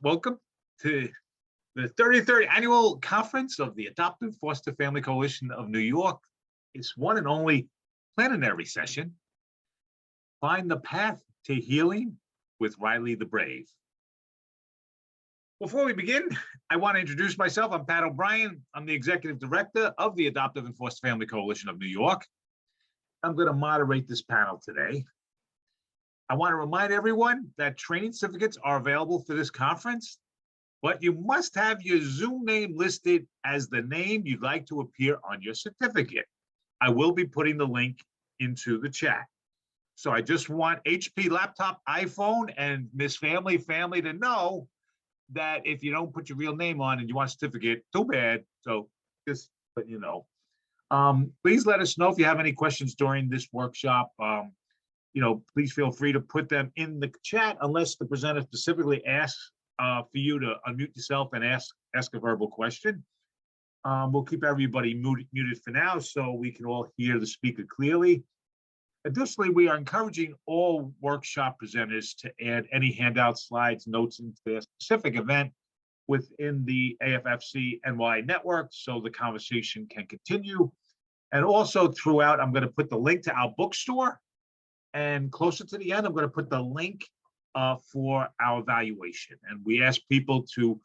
Welcome to the 33rd Annual Conference of the Adoptive Foster Family Coalition of New York. It's one and only plenary session. Find the path to healing with Riley the Brave. Before we begin, I want to introduce myself. I'm Pat O'Brien. I'm the Executive Director of the Adoptive and Foster Family Coalition of New York. I'm going to moderate this panel today. I want to remind everyone that training certificates are available for this conference, but you must have your Zoom name listed as the name you'd like to appear on your certificate. I will be putting the link into the chat. So I just want HP laptop, iPhone, and Miss Family to know that if you don't put your real name on and you want a certificate, too bad. So just let you know. Please let us know if you have any questions during this workshop. Please feel free to put them in the chat unless the presenter specifically asks for you to unmute yourself and ask a verbal question. We'll keep everybody muted for now so we can all hear the speaker clearly. Additionally, we are encouraging all workshop presenters to add any handouts, slides, notes into their specific event within the AFFCNY network so the conversation can continue. And also throughout, I'm going to put the link to our bookstore. And closer to the end, I'm going to put the link for our evaluation. And we ask people to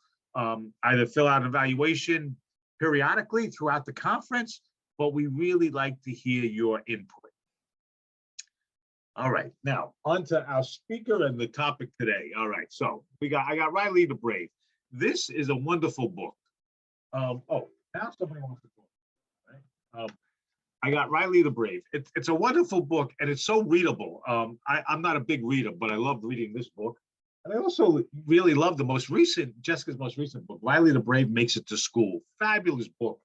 either fill out an evaluation periodically throughout the conference, but we really like to hear your input. All right, now on to our speaker and the topic today. All right, so I got Riley the Brave. This is a wonderful book. Now somebody wants to talk, right? I got Riley the Brave. It's a wonderful book, and it's so readable. I'm not a big reader, but I loved reading this book. And I also really love Jessica's most recent book, Riley the Brave Makes It to School. Fabulous book.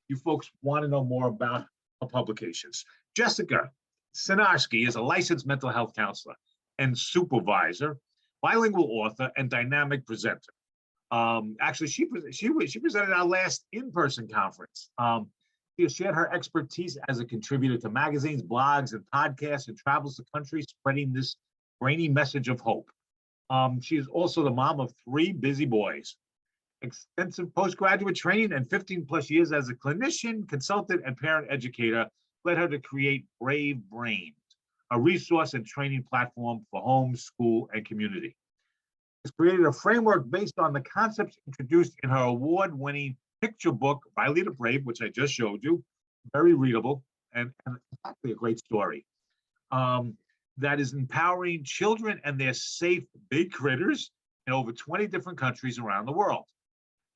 You folks want to know more about her publications. Jessica Sinarski is a licensed mental health counselor and supervisor, bilingual author, and dynamic presenter. Actually, she presented our last in-person conference. She has shared her expertise as a contributor to magazines, blogs, and podcasts, and travels the country spreading this brainy message of hope. She is also the mom of 3 busy boys. Extensive postgraduate training and 15 plus years as a clinician, consultant, and parent educator led her to create BraveBrains, a resource and training platform for home, school, and community. She's created a framework based on the concepts introduced in her award-winning picture book, Riley the Brave, which I just showed you, very readable and actually a great story, that is empowering children and their safe big critters in over 20 different countries around the world.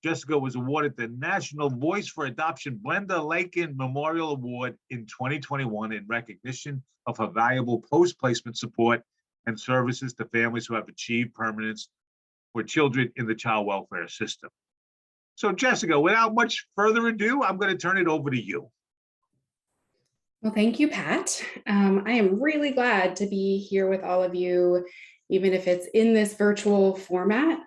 Jessica was awarded the National Voice for Adoption Blenda Lakin Memorial Award in 2021 in recognition of her valuable post-placement support and services to families who have achieved permanence for children in the child welfare system. So Jessica, without much further ado, I'm going to turn it over to you. Well, thank you, Pat. I am really glad to be here with all of you, even if it's in this virtual format.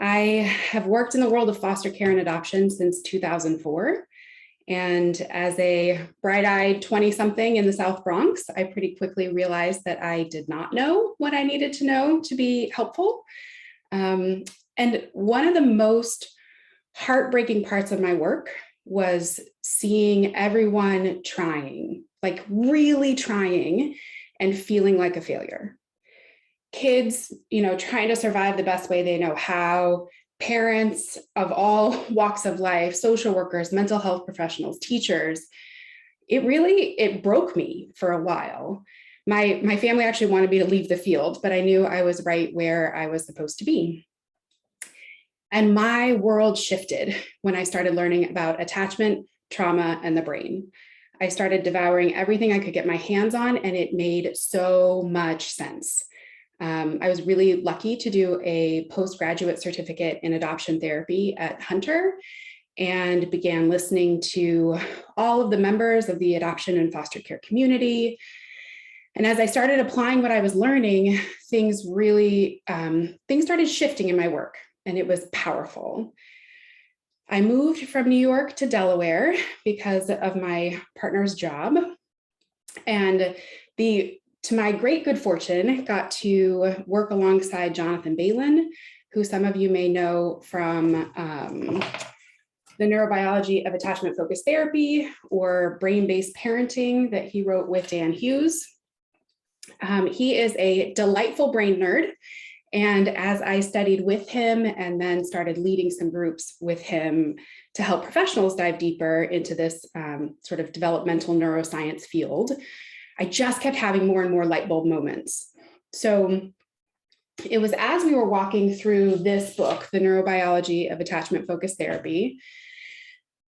I have worked in the world of foster care and adoption since 2004. And as a bright-eyed 20-something in the South Bronx, I pretty quickly realized that I did not know what I needed to know to be helpful. And one of the most heartbreaking parts of my work was seeing everyone trying, like really trying, and feeling like a failure. Kids, trying to survive the best way they know how, parents of all walks of life, social workers, mental health professionals, teachers. It broke me for a while. My family actually wanted me to leave the field, but I knew I was right where I was supposed to be. And my world shifted when I started learning about attachment, trauma, and the brain. I started devouring everything I could get my hands on, and it made so much sense. I was really lucky to do a postgraduate certificate in adoption therapy at Hunter and began listening to all of the members of the adoption and foster care community. And as I started applying what I was learning, things started shifting in my work, and it was powerful. I moved from New York to Delaware because of my partner's job. And to my great good fortune, got to work alongside Jonathan Balin, who some of you may know from the neurobiology of attachment-focused therapy or brain-based parenting that he wrote with Dan Hughes. He is a delightful brain nerd. And as I studied with him and then started leading some groups with him to help professionals dive deeper into this sort of developmental neuroscience field, I just kept having more and more light bulb moments. So it was as we were walking through this book, The Neurobiology of Attachment-Focused Therapy,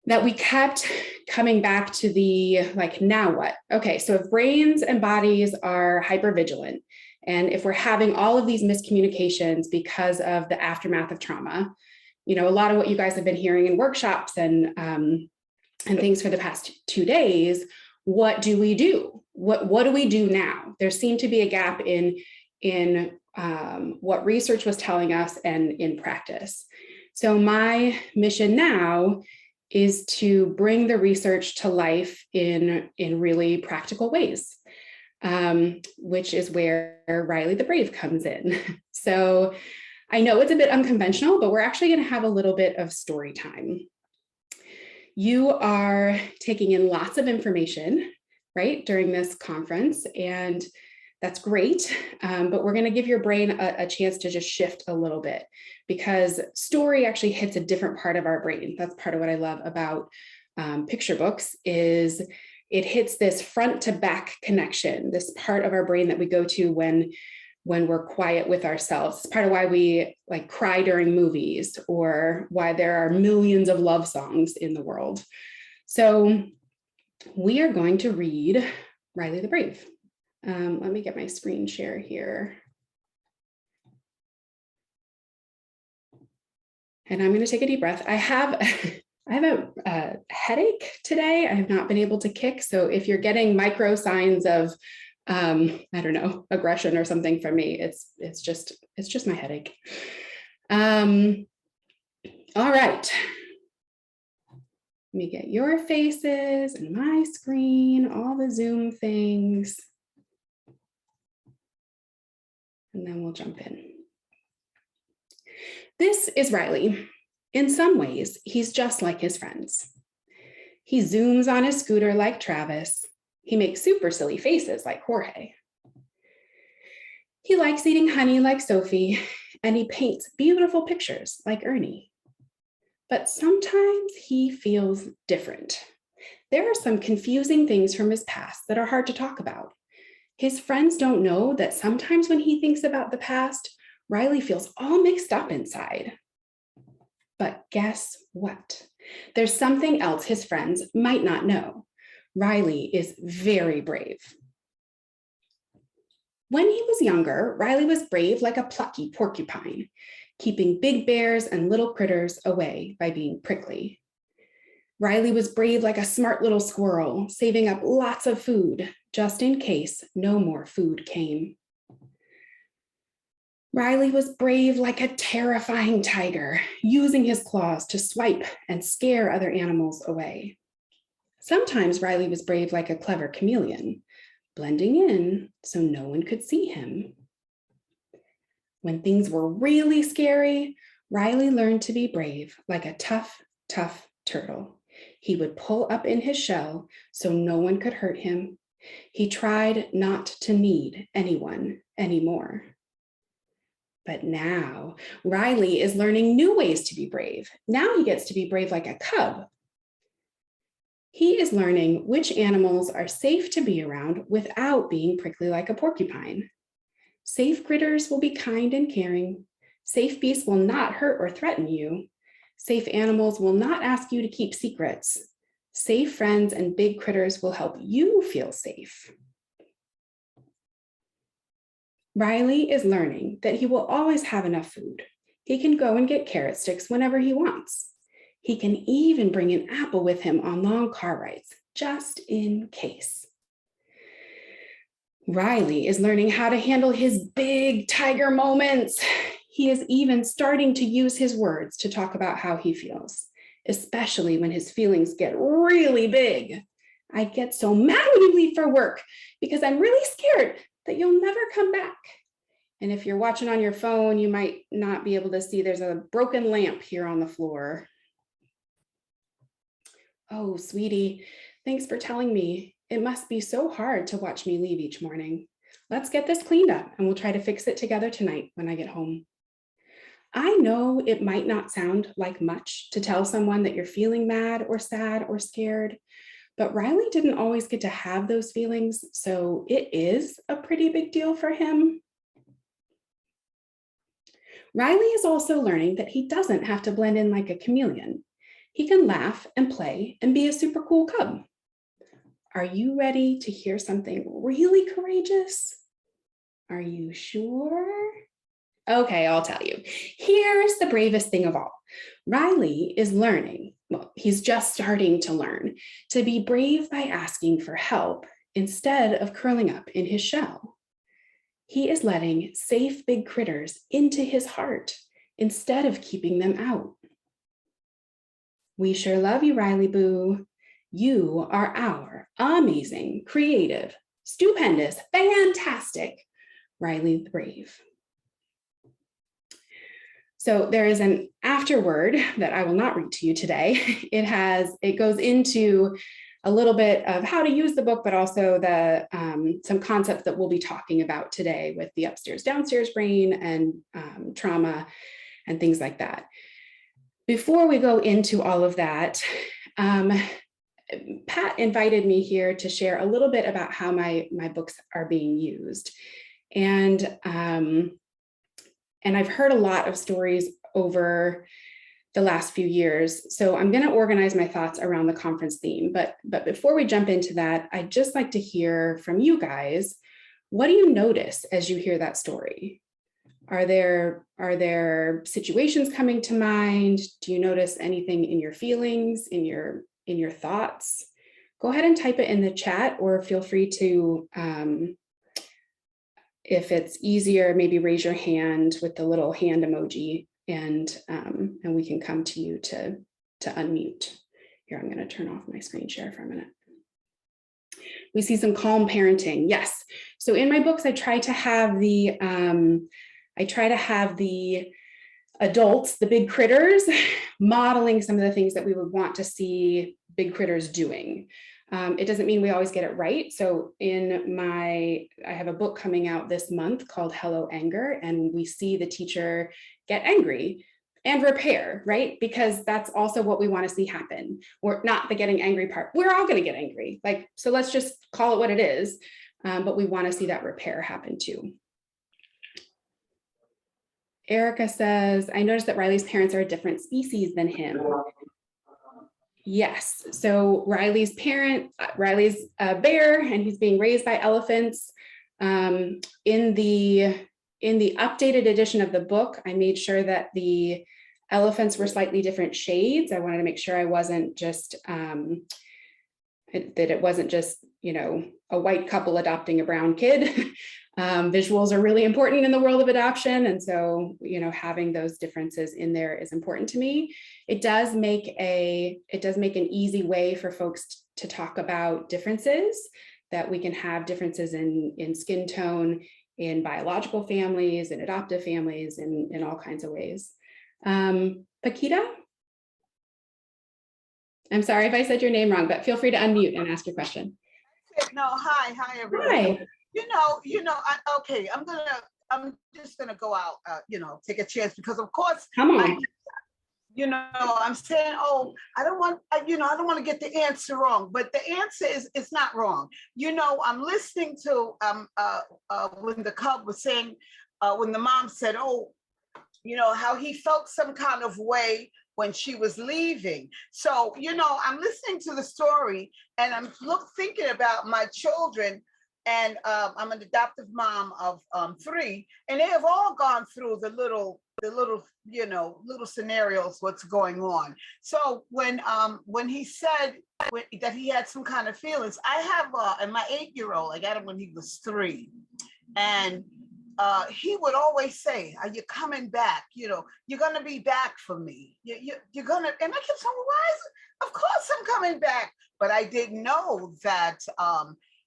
that we kept coming back to the, like, now what? Okay, so if brains and bodies are hypervigilant, and if we're having all of these miscommunications because of the aftermath of trauma, you know, a lot of what you guys have been hearing in workshops and things for the past 2 days, what do we do? What do we do now? There seemed to be a gap in what research was telling us and in practice. So my mission now is to bring the research to life in really practical ways, which is where Riley the Brave comes in. So I know it's a bit unconventional, but we're actually going to have a little bit of story time. You are taking in lots of information, right, during this conference, and that's great, but we're going to give your brain a chance to just shift a little bit, because story actually hits a different part of our brain. That's part of what I love about picture books, is it hits this front to back connection, this part of our brain that we go to when we're quiet with ourselves. It's part of why we like cry during movies, or why there are millions of love songs in the world. So we are going to read Riley the Brave. Let me get my screen share here. And I'm going to take a deep breath. I have a headache today. I have not been able to kick. So if you're getting micro signs of, I don't know, aggression or something from me, it's just my headache. All right. Let me get your faces and my screen, all the Zoom things. And then we'll jump in. This is Riley. In some ways, he's just like his friends. He zooms on his scooter like Travis. He makes super silly faces like Jorge. He likes eating honey like Sophie, and he paints beautiful pictures like Ernie. But sometimes he feels different. There are some confusing things from his past that are hard to talk about. His friends don't know that sometimes when he thinks about the past, Riley feels all mixed up inside. But guess what? There's something else his friends might not know. Riley is very brave. When he was younger, Riley was brave like a plucky porcupine, keeping big bears and little critters away by being prickly. Riley was brave like a smart little squirrel, saving up lots of food, just in case no more food came. Riley was brave like a terrifying tiger, using his claws to swipe and scare other animals away. Sometimes Riley was brave like a clever chameleon, blending in so no one could see him. When things were really scary, Riley learned to be brave like a tough, tough turtle. He would pull up in his shell so no one could hurt him. He tried not to need anyone anymore. But now Riley is learning new ways to be brave. Now he gets to be brave like a cub. He is learning which animals are safe to be around without being prickly like a porcupine. Safe critters will be kind and caring. Safe beasts will not hurt or threaten you. Safe animals will not ask you to keep secrets. Safe friends and big critters will help you feel safe. Riley is learning that he will always have enough food. He can go and get carrot sticks whenever he wants. He can even bring an apple with him on long car rides, just in case. Riley is learning how to handle his big tiger moments. He is even starting to use his words to talk about how he feels, especially when his feelings get really big. I get so mad when you leave for work because I'm really scared that you'll never come back. And if you're watching on your phone, you might not be able to see there's a broken lamp here on the floor. Oh, sweetie, thanks for telling me. It must be so hard to watch me leave each morning. Let's get this cleaned up and we'll try to fix it together tonight when I get home. I know it might not sound like much to tell someone that you're feeling mad or sad or scared, but Riley didn't always get to have those feelings, so it is a pretty big deal for him. Riley is also learning that he doesn't have to blend in like a chameleon. He can laugh and play and be a super cool cub. Are you ready to hear something really courageous? Are you sure? Okay, I'll tell you. Here's the bravest thing of all. Riley is learning, well, he's just starting to learn, to be brave by asking for help instead of curling up in his shell. He is letting safe big critters into his heart instead of keeping them out. We sure love you, Riley Boo. You are our amazing, creative, stupendous, fantastic Riley the Brave. So there is an afterword that I will not read to you today. It goes into a little bit of how to use the book, but also the some concepts that we'll be talking about today with the upstairs downstairs brain and trauma and things like that. Before we go into all of that, Pat invited me here to share a little bit about how my books are being used. And I've heard a lot of stories over the last few years. So I'm going to organize my thoughts around the conference theme. But before we jump into that, I'd just like to hear from you guys. What do you notice as you hear that story? Are there situations coming to mind? Do you notice anything in your feelings, in your thoughts? Go ahead and type it in the chat, or feel free to, if it's easier, maybe raise your hand with the little hand emoji, and we can come to you to unmute. Here, I'm going to turn off my screen share for a minute. We see some calm parenting. Yes. So in my books, I try to have the adults, the big critters, modeling some of the things that we would want to see big critters doing. It doesn't mean we always get it right. So I have a book coming out this month called Hello Anger, and we see the teacher get angry and repair, right? Because that's also what we want to see happen. Or not the getting angry part. We're all going to get angry. So let's just call it what it is. But we want to see that repair happen too. Erica says, I noticed that Riley's parents are a different species than him. Yes, so Riley's a bear, and he's being raised by elephants. In the updated edition of the book, I made sure that the elephants were slightly different shades. I wanted to make sure I wasn't just, that it wasn't just, a white couple adopting a brown kid. Visuals are really important in the world of adoption. And so, having those differences in there is important to me. It does make an easy way for folks to talk about differences, that we can have differences in skin tone, in biological families, in adoptive families, in all kinds of ways. Paquita? I'm sorry if I said your name wrong, but feel free to unmute and ask your question. No, hi everyone. Hi. I'm just gonna go out, take a chance, because of course, Come on. I'm saying, I don't want to get the answer wrong, but the answer is, it's not wrong. I'm listening to when the cub was saying, when the mom said, how he felt some kind of way when she was leaving. So, I'm listening to the story, and I'm thinking about my children. And I'm an adoptive mom of 3, and they have all gone through the little scenarios, what's going on. So when he said that he had some kind of feelings, I have and my 8-year-old, I got him when he was 3, and he would always say, "Are you coming back? You're gonna be back for me. You're gonna." And I kept saying, "Why is it? Of course I'm coming back," but I didn't know that.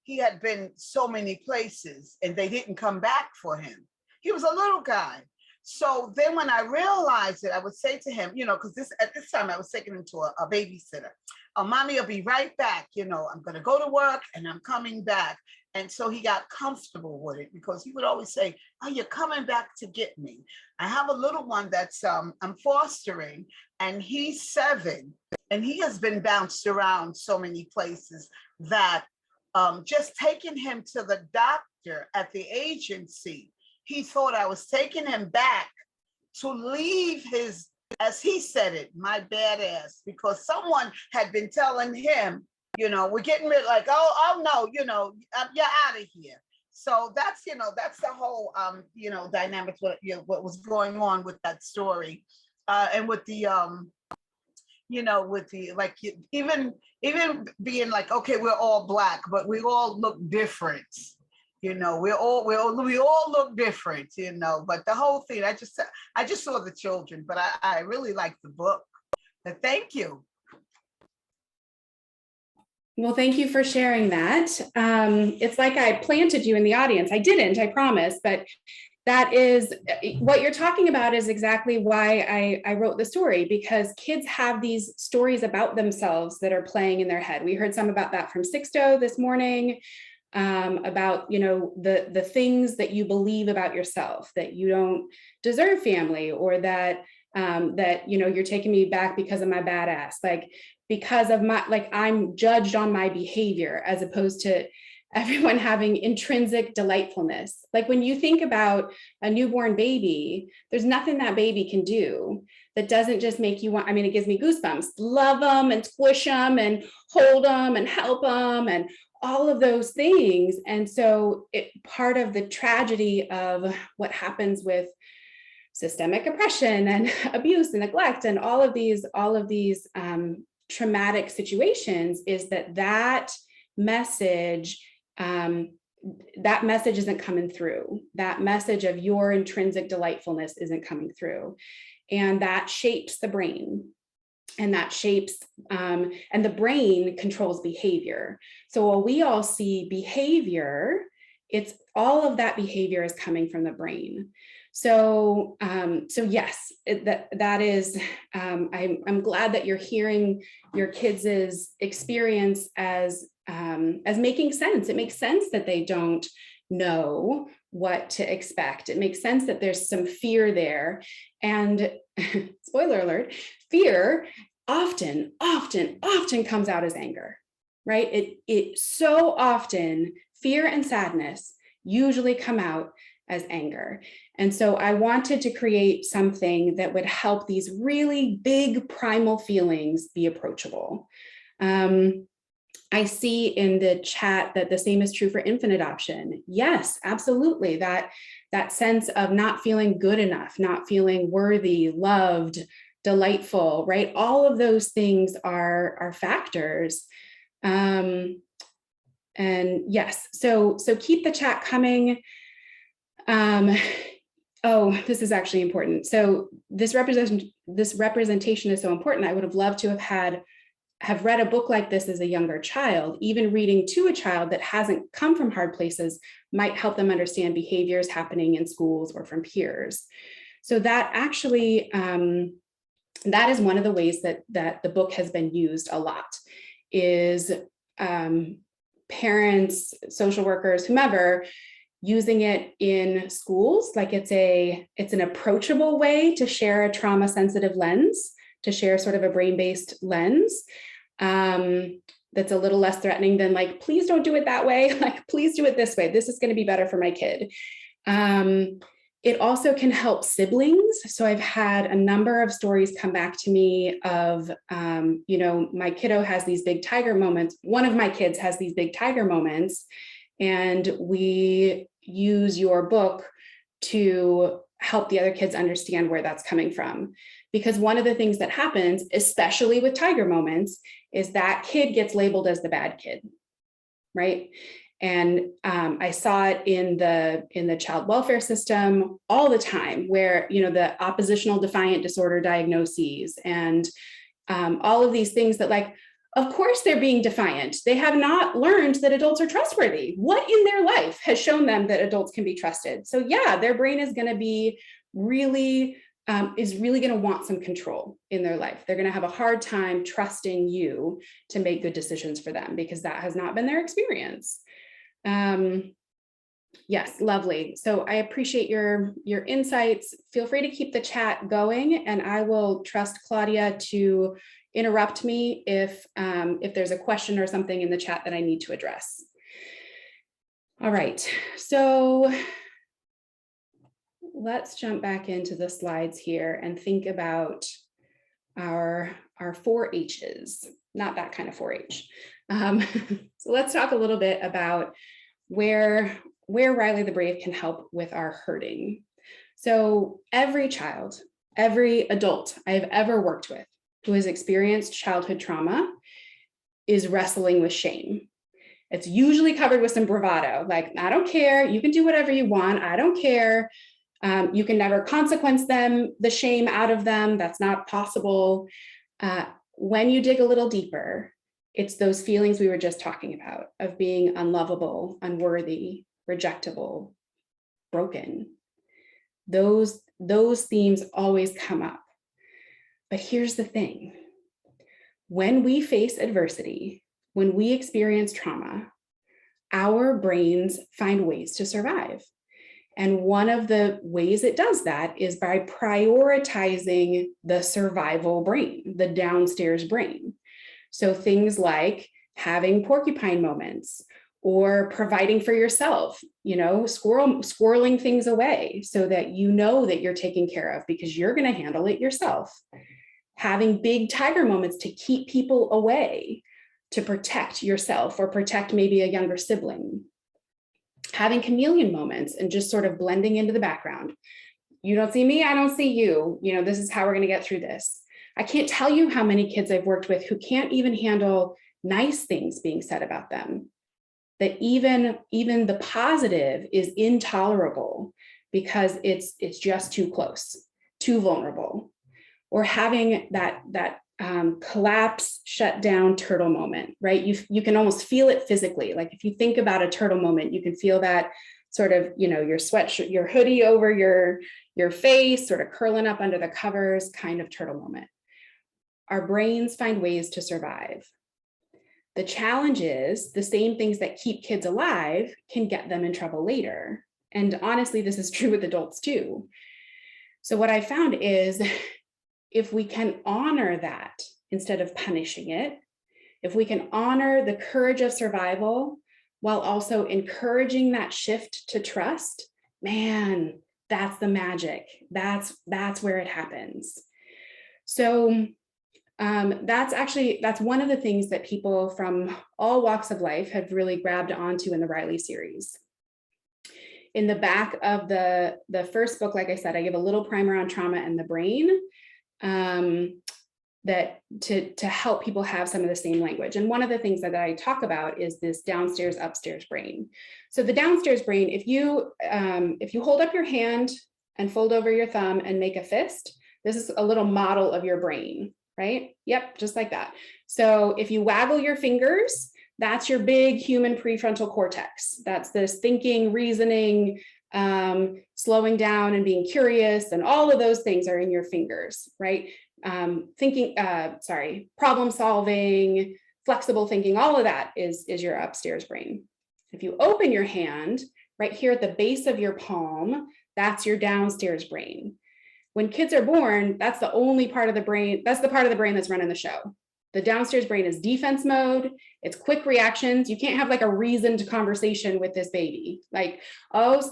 He had been so many places and they didn't come back for him. He was a little guy. So then when I realized it, I would say to him, you know, because at this time I was taking him to a babysitter. Oh, mommy will be right back. You know, I'm going to go to work and I'm coming back. And so he got comfortable with it because he would always say, oh, you're coming back to get me. I have a little one that's I'm fostering, and he's 7, and he has been bounced around so many places that just taking him to the doctor at the agency, he thought I was taking him back to leave his, as he said it, my badass, because someone had been telling him, you know, we're getting rid, like, oh no, you know, you're out of here. So that's, you know, that's the whole, you know, dynamic, what was going on with that story. And with the, you know, with the, like, even being like, okay, we're all Black, but we all look different. You know, we all look different, you know, but the whole thing, I just saw the children, but I really like the book. But thank you. Well, thank you for sharing that. It's like I planted you in the audience. I didn't, I promise, but that is what you're talking about is exactly why I wrote the story, because kids have these stories about themselves that are playing in their head. We heard some about that from Sixto this morning, about, you know, the things that you believe about yourself, that you don't deserve family, or that, that, you know, you're taking me back because of my badass, like, because of my, like, I'm judged on my behavior, as opposed to everyone having intrinsic delightfulness. Like when you think about a newborn baby, there's nothing that baby can do that doesn't just make you want, I mean, it gives me goosebumps, love them and squish them and hold them and help them and all of those things. And so part of the tragedy of what happens with systemic oppression and abuse and neglect and all of these traumatic situations is that message isn't coming through. That message of your intrinsic delightfulness isn't coming through. And that shapes the brain. And that shapes, and the brain controls behavior. So while we all see behavior, it's all of that behavior is coming from the brain. So, so yes, that is, I'm glad that you're hearing your kids' experience as making sense. It makes sense that they don't know what to expect. It makes sense that there's some fear there. And spoiler alert, fear often comes out as anger, right? It so often, fear and sadness usually come out as anger. And so I wanted to create something that would help these really big primal feelings be approachable. I see in the chat that the same is true for infant adoption. Yes, absolutely. That sense of not feeling good enough, not feeling worthy, loved, delightful, right? All of those things are factors. And yes, so keep the chat coming. Oh, this is actually important. So this representation is so important. I would have loved to have read a book like this as a younger child. Even reading to a child that hasn't come from hard places might help them understand behaviors happening in schools or from peers. So that actually, that is one of the ways that the book has been used a lot, is parents, social workers, whomever, using it in schools. Like it's an approachable way to share a trauma-sensitive lens, to share sort of a brain-based lens that's a little less threatening than like, please don't do it that way. Like, please do it this way. This is going to be better for my kid. It also can help siblings. So I've had a number of stories come back to me of, you know, my kiddo has these big tiger moments. One of my kids has these big tiger moments, and we use your book to help the other kids understand where that's coming from. Because one of the things that happens, especially with tiger moments, is that kid gets labeled as the bad kid, right? And I saw it in the child welfare system all the time, where, you know, the oppositional defiant disorder diagnoses and all of these things that, like, Of course, they're being defiant. They have not learned that adults are trustworthy. What in their life has shown them that adults can be trusted? So yeah, their brain is going to be really going to want some control in their life. They're going to have a hard time trusting you to make good decisions for them because that has not been their experience. Yes, lovely. So I appreciate your insights. Feel free to keep the chat going, and I will trust Claudia to interrupt me if there's a question or something in the chat that I need to address. All right, so let's jump back into the slides here and think about our 4 H's, not that kind of 4-H. So let's talk a little bit about where Riley the Brave can help with our hurting. So every child, every adult I have ever worked with who has experienced childhood trauma is wrestling with shame. It's usually covered with some bravado, like, I don't care, you can do whatever you want, I don't care. You can never consequence them, the shame out of them, that's not possible. When you dig a little deeper, it's those feelings we were just talking about of being unlovable, unworthy, rejectable, broken. Those themes always come up. But here's the thing. When we face adversity, when we experience trauma, our brains find ways to survive. And one of the ways it does that is by prioritizing the survival brain, the downstairs brain. So things like having porcupine moments or providing for yourself, squirreling things away so that you know that you're taken care of because you're going to handle it yourself. Having big tiger moments to keep people away, to protect yourself or protect maybe a younger sibling. Having chameleon moments and just sort of blending into the background. You don't see me, I don't see you. This is how we're going to get through this. I can't tell you how many kids I've worked with who can't even handle nice things being said about them. That even the positive is intolerable because it's just too close, too vulnerable. Or having that collapse, shut down turtle moment, right? You can almost feel it physically. Like if you think about a turtle moment, you can feel that sort of, your sweatshirt, your hoodie over your face, sort of curling up under the covers kind of turtle moment. Our brains find ways to survive. The challenge is the same things that keep kids alive can get them in trouble later. And honestly, this is true with adults too. So what I found is if we can honor that instead of punishing it, if we can honor the courage of survival while also encouraging that shift to trust, man, that's the magic. That's where it happens. So that's one of the things that people from all walks of life have really grabbed onto in the Riley series. In the back of the first book, like I said, I give a little primer on trauma and the brain. That to help people have some of the same language. And one of the things that I talk about is this downstairs, upstairs brain. So the downstairs brain, if you hold up your hand and fold over your thumb and make a fist, this is a little model of your brain, right? Yep, just like that. So if you waggle your fingers, that's your big human prefrontal cortex. That's this thinking, reasoning, slowing down and being curious, and all of those things are in your fingers, right? Problem solving, flexible thinking, all of that is your upstairs brain. If you open your hand, right here at the base of your palm, that's your downstairs brain. When kids are born, that's the only part of the brain, that's the part of the brain that's running the show. The downstairs brain is defense mode. It's quick reactions. You can't have like a reasoned conversation with this baby. Like, oh,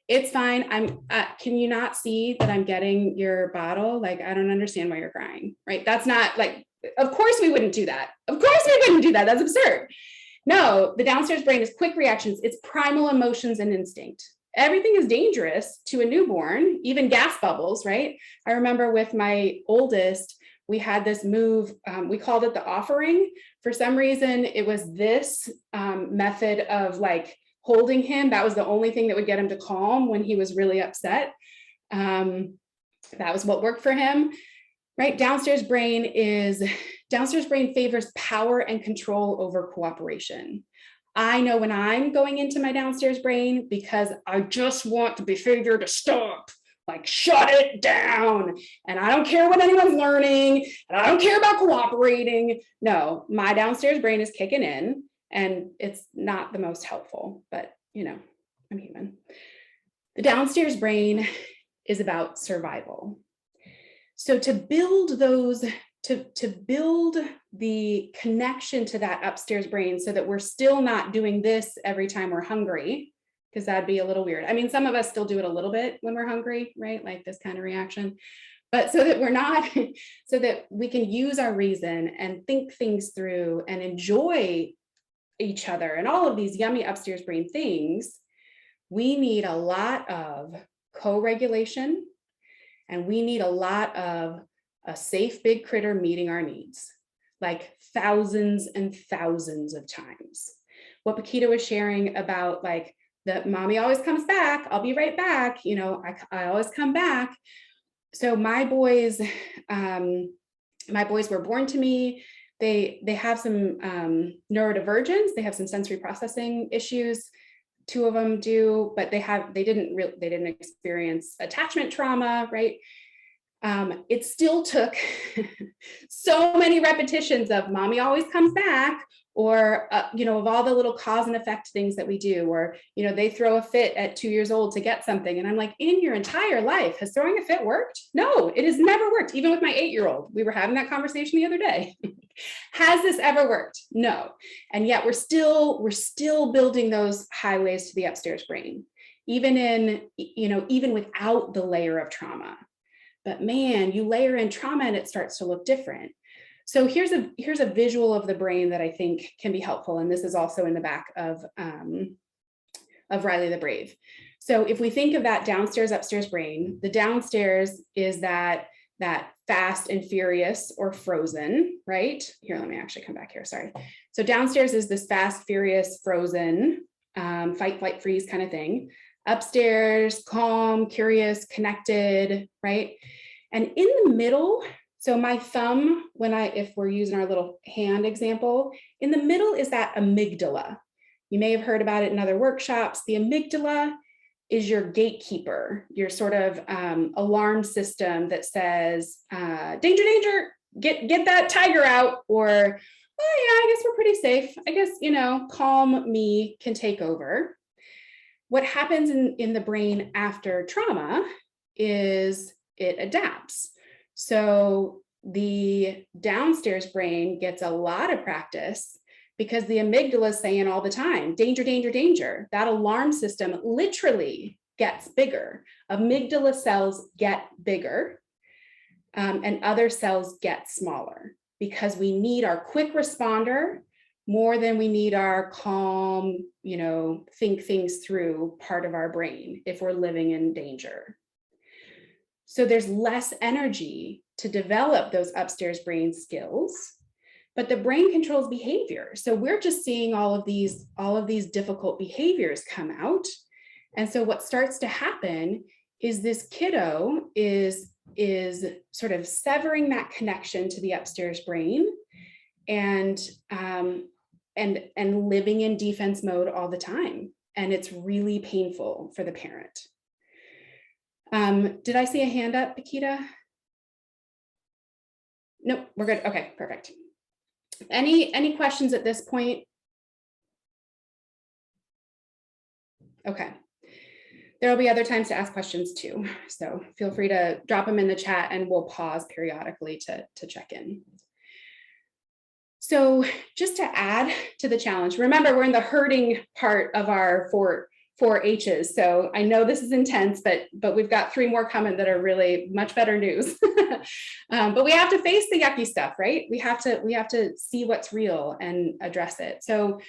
it's fine. Can you not see that I'm getting your bottle? Like, I don't understand why you're crying, right? That's not like, of course we wouldn't do that. Of course we wouldn't do that. That's absurd. No, the downstairs brain is quick reactions. It's primal emotions and instinct. Everything is dangerous to a newborn, even gas bubbles, right? I remember with my oldest, we had this move, we called it the offering. For some reason, it was this method of like holding him. That was the only thing that would get him to calm when he was really upset. That was what worked for him. right? Downstairs brain favors power and control over cooperation. I know when I'm going into my downstairs brain because I just want the behavior to stop, like shut it down. And I don't care what anyone's learning, and I don't care about cooperating. No, my downstairs brain is kicking in, and it's not the most helpful, but you know, I'm human. The downstairs brain is about survival. So to build those, to build the connection to that upstairs brain so that we're still not doing this every time we're hungry, because that'd be a little weird. I mean, some of us still do it a little bit when we're hungry, right? Like this kind of reaction. But so that we're not, so that we can use our reason and think things through and enjoy each other and all of these yummy upstairs brain things, we need a lot of co-regulation, and we need a lot of a safe big critter meeting our needs, like thousands and thousands of times. What Paquita was sharing about, like, the mommy always comes back, I'll be right back, you know, I always come back. So my boys were born to me. They have some neurodivergence, they have some sensory processing issues. Two of them do, but they didn't experience attachment trauma, right? It still took so many repetitions of mommy always comes back, or, you know, of all the little cause and effect things that we do, or, you know, they throw a fit at 2 years old to get something. And I'm like, in your entire life, has throwing a fit worked? No, it has never worked. Even with my 8-year-old, we were having that conversation the other day. Has this ever worked? No. And yet we're still building those highways to the upstairs brain, even in, you know, even without the layer of trauma. But man, you layer in trauma and it starts to look different. So here's a visual of the brain that I think can be helpful. And this is also in the back of Riley the Brave. So if we think of that downstairs, upstairs brain, the downstairs is that fast and furious or frozen, right? Here, let me actually come back here, sorry. So downstairs is this fast, furious, frozen, fight, flight, freeze kind of thing. Upstairs, calm, curious, connected, right? And in the middle, so my thumb, if we're using our little hand example, in the middle is that amygdala. You may have heard about it in other workshops. The amygdala is your gatekeeper, your sort of alarm system that says, danger, danger, get that tiger out, or, oh yeah, I guess we're pretty safe. I guess, you know, calm me can take over. What happens in the brain after trauma is it adapts. So the downstairs brain gets a lot of practice because the amygdala is saying all the time, danger, danger, danger. That alarm system literally gets bigger. Amygdala cells get bigger, and other cells get smaller because we need our quick responder more than we need our calm, you know, think things through part of our brain if we're living in danger. So there's less energy to develop those upstairs brain skills, but the brain controls behavior. So we're just seeing all of these difficult behaviors come out. And so what starts to happen is this kiddo is sort of severing that connection to the upstairs brain and living in defense mode all the time. And it's really painful for the parent. Did I see a hand up, Paquita? Nope, we're good. Okay, perfect. Any questions at this point? Okay. There will be other times to ask questions too. So feel free to drop them in the chat and we'll pause periodically to check in. So just to add to the challenge, remember we're in the herding part of our four H's. So I know this is intense, but we've got 3 more coming that are really much better news. But we have to face the yucky stuff, right? We have to see what's real and address it. So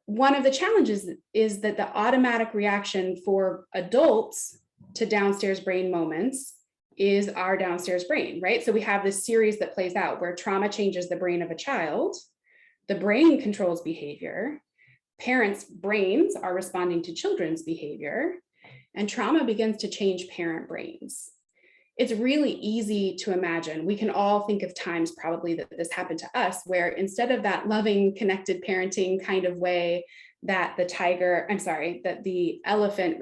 one of the challenges is that the automatic reaction for adults to downstairs brain moments is our downstairs brain, right? So we have this series that plays out where trauma changes the brain of a child, the brain controls behavior, parents' brains are responding to children's behavior, and trauma begins to change parent brains. it's really easy to imagine. We can all think of times probably that this happened to us, where instead of that loving, connected parenting kind of way that that the elephant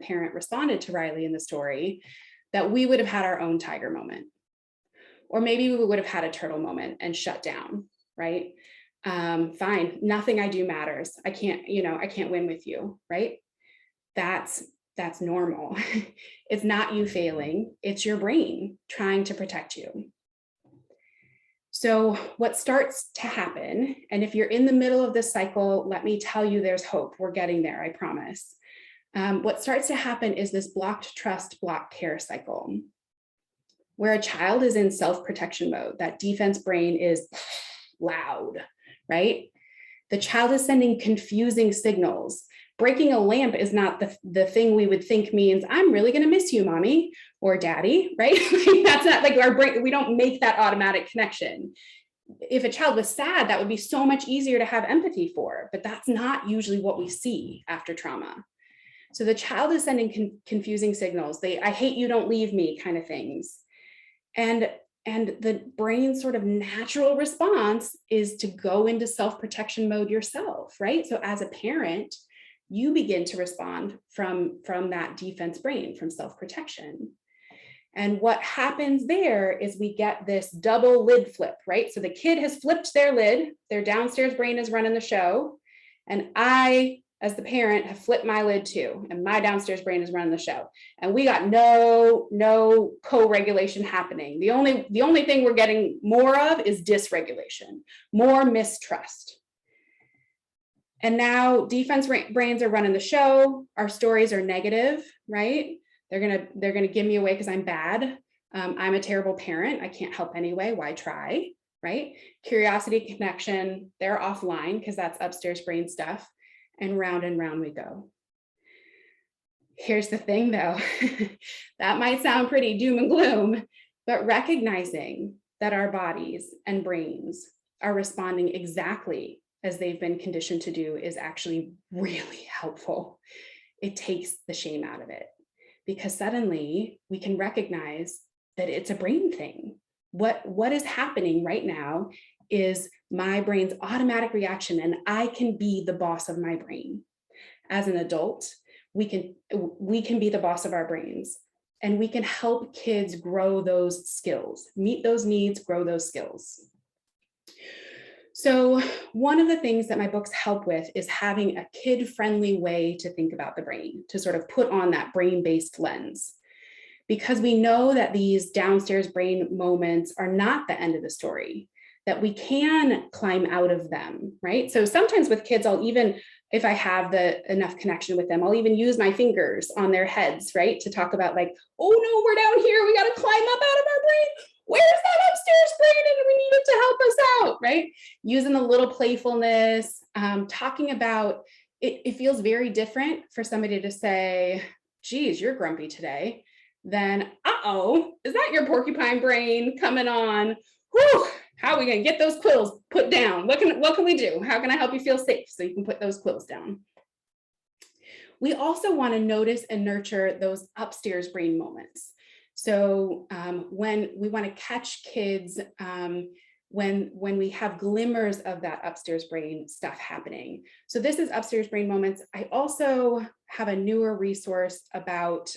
parent responded to Riley in the story, that we would have had our own tiger moment. Or maybe we would have had a turtle moment and shut down, right? Fine, nothing I do matters. I can't win with you, right? That's normal. It's not you failing, it's your brain trying to protect you. So what starts to happen, and if you're in the middle of this cycle, let me tell you, there's hope. We're getting there, I promise. What starts to happen is this blocked trust, blocked care cycle, where a child is in self-protection mode. That defense brain is loud, right? The child is sending confusing signals. Breaking a lamp is not the thing we would think means, I'm really going to miss you, mommy or daddy, right? That's not like our brain. We don't make that automatic connection. If a child was sad, that would be so much easier to have empathy for, but that's not usually what we see after trauma. So the child is sending confusing signals. I hate you, don't leave me kind of things. And the brain's sort of natural response is to go into self-protection mode yourself, right? So as a parent, you begin to respond from that defense brain, from self-protection. And what happens there is we get this double lid flip, right? So the kid has flipped their lid, their downstairs brain is running the show, and I, as the parent, have flipped my lid too, and my downstairs brain is running the show. And we got no co-regulation happening. The only thing we're getting more of is dysregulation, more mistrust. And now defense brains are running the show. Our stories are negative, right? They're gonna give me away because I'm bad. I'm a terrible parent. I can't help anyway. Why try, right? Curiosity, connection, they're offline because that's upstairs brain stuff. And round we go. Here's the thing though, that might sound pretty doom and gloom, but recognizing that our bodies and brains are responding exactly as they've been conditioned to do is actually really helpful. It takes the shame out of it, because suddenly we can recognize that it's a brain thing. What is happening right now is my brain's automatic reaction, and I can be the boss of my brain. As an adult, we can be the boss of our brains, and we can help kids grow those skills, meet those needs, grow those skills. So one of the things that my books help with is having a kid-friendly way to think about the brain, to sort of put on that brain-based lens. Because we know that these downstairs brain moments are not the end of the story, that we can climb out of them, right? So sometimes with kids, I'll even, if I have enough connection with them, I'll even use my fingers on their heads, right? To talk about like, oh no, we're down here, we gotta climb up out of our brain. Where's that upstairs brain? And we need it to help us out, right? Using a little playfulness, talking about, it feels very different for somebody to say, geez, you're grumpy today, than, uh-oh, is that your porcupine brain coming on? Whew, how are we gonna get those quills put down? What can we do? How can I help you feel safe so you can put those quills down? We also wanna notice and nurture those upstairs brain moments. So when we want to catch kids, when we have glimmers of that upstairs brain stuff happening. So this is upstairs brain moments. I also have a newer resource about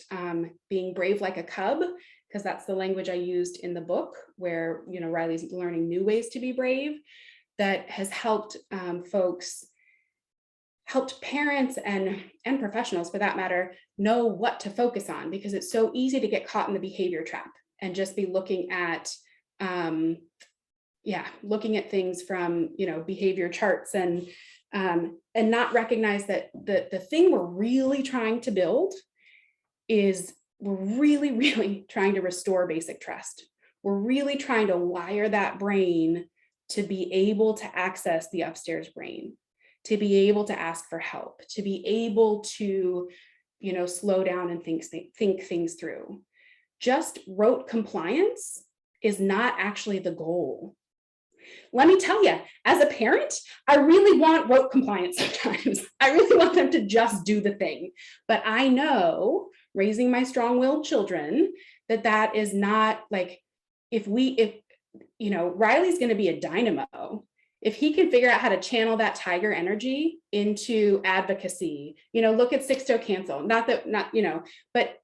being brave like a cub, because that's the language I used in the book, where Riley's learning new ways to be brave, that has helped helped parents and professionals, for that matter, know what to focus on, because it's so easy to get caught in the behavior trap and just be looking at things from behavior charts and not recognize that the thing we're really trying to build is we're really trying to restore basic trust. We're really trying to wire that brain to be able to access the upstairs brain, to be able to ask for help, to be able to, slow down and think things through. Just rote compliance is not actually the goal. Let me tell you, as a parent, I really want rote compliance sometimes. I really want them to just do the thing. But I know raising my strong-willed children, that is not like, if you know, Riley's going to be a dynamo. If he can figure out how to channel that tiger energy into advocacy, you know, look at Six Toe Cancel, not, you know, but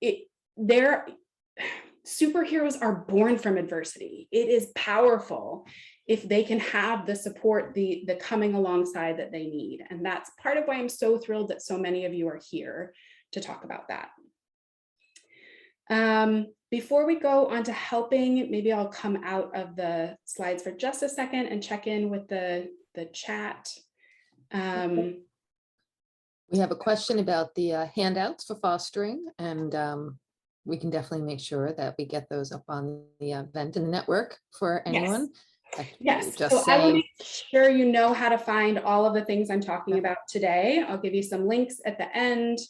superheroes are born from adversity. It is powerful if they can have the support, the coming alongside that they need. And that's part of why I'm so thrilled that so many of you are here to talk about that. Before we go on to helping, maybe I'll come out of the slides for just a second and check in with the chat. We have a question about the handouts for fostering, and we can definitely make sure that we get those up on the event in the network for anyone. Yes, just so I will make sure you know how to find all of the things I'm talking about today. I'll give you some links at the end,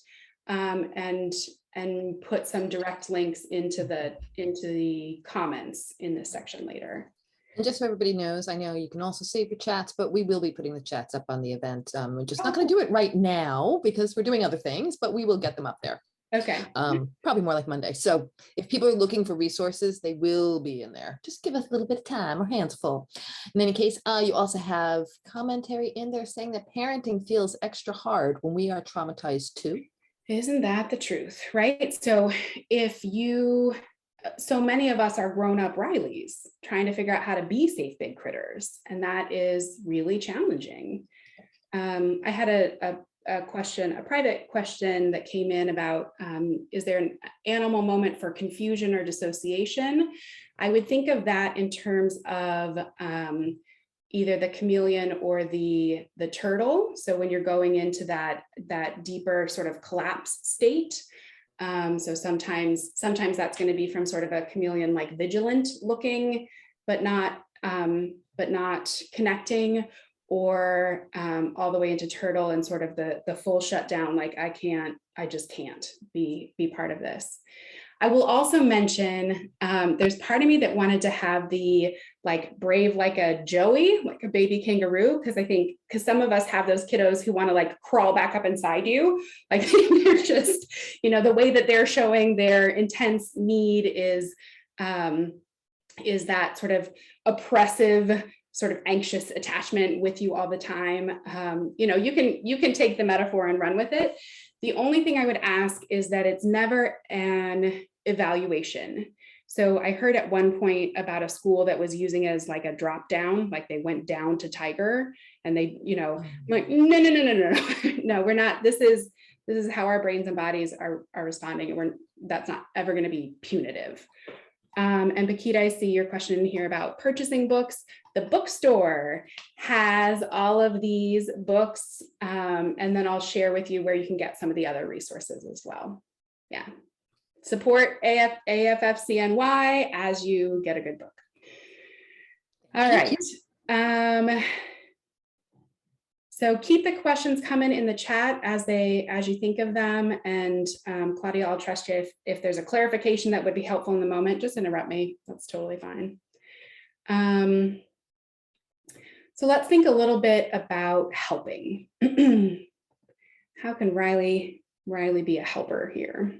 and put some direct links into the comments in this section later. And just so everybody knows, I know you can also save your chats, but we will be putting the chats up on the event. We're just not going to do it right now because we're doing other things, but we will get them up there. Okay. Probably more like Monday. So if people are looking for resources, they will be in there. Just give us a little bit of time. Our hands full. In any case, you also have commentary in there saying that parenting feels extra hard when we are traumatized too. Isn't that the truth, right? So so many of us are grown-up Rileys trying to figure out how to be safe big critters, and that is really challenging. I had a question, a private question that came in about, is there an animal moment for confusion or dissociation? I would think of that in terms of either the chameleon or the turtle. So when you're going into that deeper sort of collapse state. So sometimes that's going to be from sort of a chameleon, like vigilant looking, but not connecting, or all the way into turtle and sort of the full shutdown, like I just can't be part of this. I will also mention, there's part of me that wanted to have the like brave like a Joey, like a baby kangaroo, because some of us have those kiddos who want to like crawl back up inside you. Like they're just, you know, the way that they're showing their intense need is that sort of oppressive, sort of anxious attachment with you all the time. You know, you can take the metaphor and run with it. The only thing I would ask is that it's never an evaluation. So I heard at one point about a school that was using it as like a drop down, like they went down to tiger and they, you know, I'm like, no, we're not. This is how our brains and bodies are responding. And that's not ever going to be punitive. And Bakita, I see your question in here about purchasing books. The bookstore has all of these books, and then I'll share with you where you can get some of the other resources as well. Yeah, support AFFCNY as you get a good book. All right. So keep the questions coming in the chat as you think of them. And Claudia, I'll trust you if there's a clarification that would be helpful in the moment, just interrupt me. That's totally fine. So let's think a little bit about helping. How can Riley be a helper here?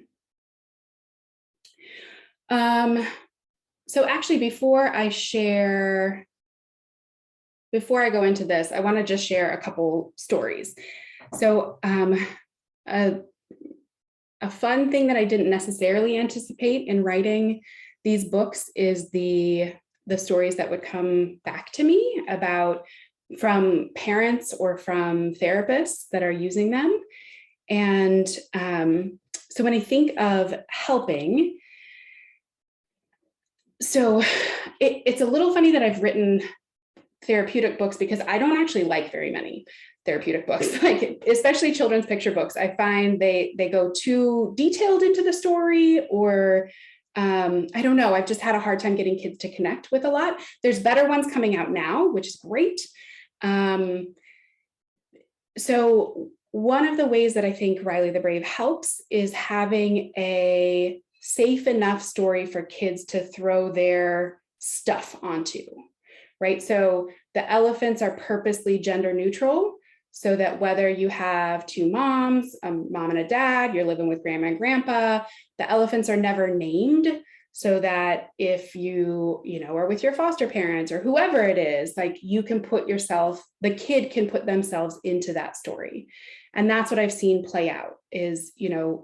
So actually, before I go into this, I want to just share a couple stories. So a fun thing that I didn't necessarily anticipate in writing these books is the stories that would come back to me from parents or from therapists that are using them. And so when I think of helping, so it's a little funny that I've written therapeutic books because I don't actually like very many therapeutic books, like especially children's picture books. I find they go too detailed into the story, or I don't know. I've just had a hard time getting kids to connect with a lot. There's better ones coming out now, which is great. So one of the ways that I think Riley the Brave helps is having a safe enough story for kids to throw their stuff onto. Right, so the elephants are purposely gender neutral so that whether you have two moms, a mom and a dad, you're living with grandma and grandpa, the elephants are never named, so that if you are with your foster parents or whoever it is, like you can put yourself, the kid can put themselves into that story. And that's what I've seen play out is,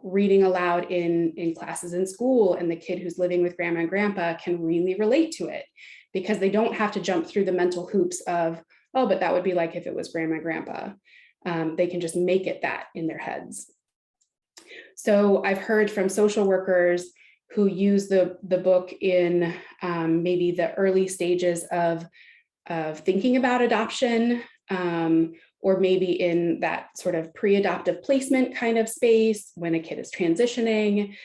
reading aloud in classes in school, and the kid who's living with grandma and grandpa can really relate to it because they don't have to jump through the mental hoops of, oh, but that would be like if it was grandma and grandpa. They can just make it that in their heads. So I've heard from social workers who use the book in maybe the early stages of thinking about adoption, or maybe in that sort of pre-adoptive placement kind of space when a kid is transitioning.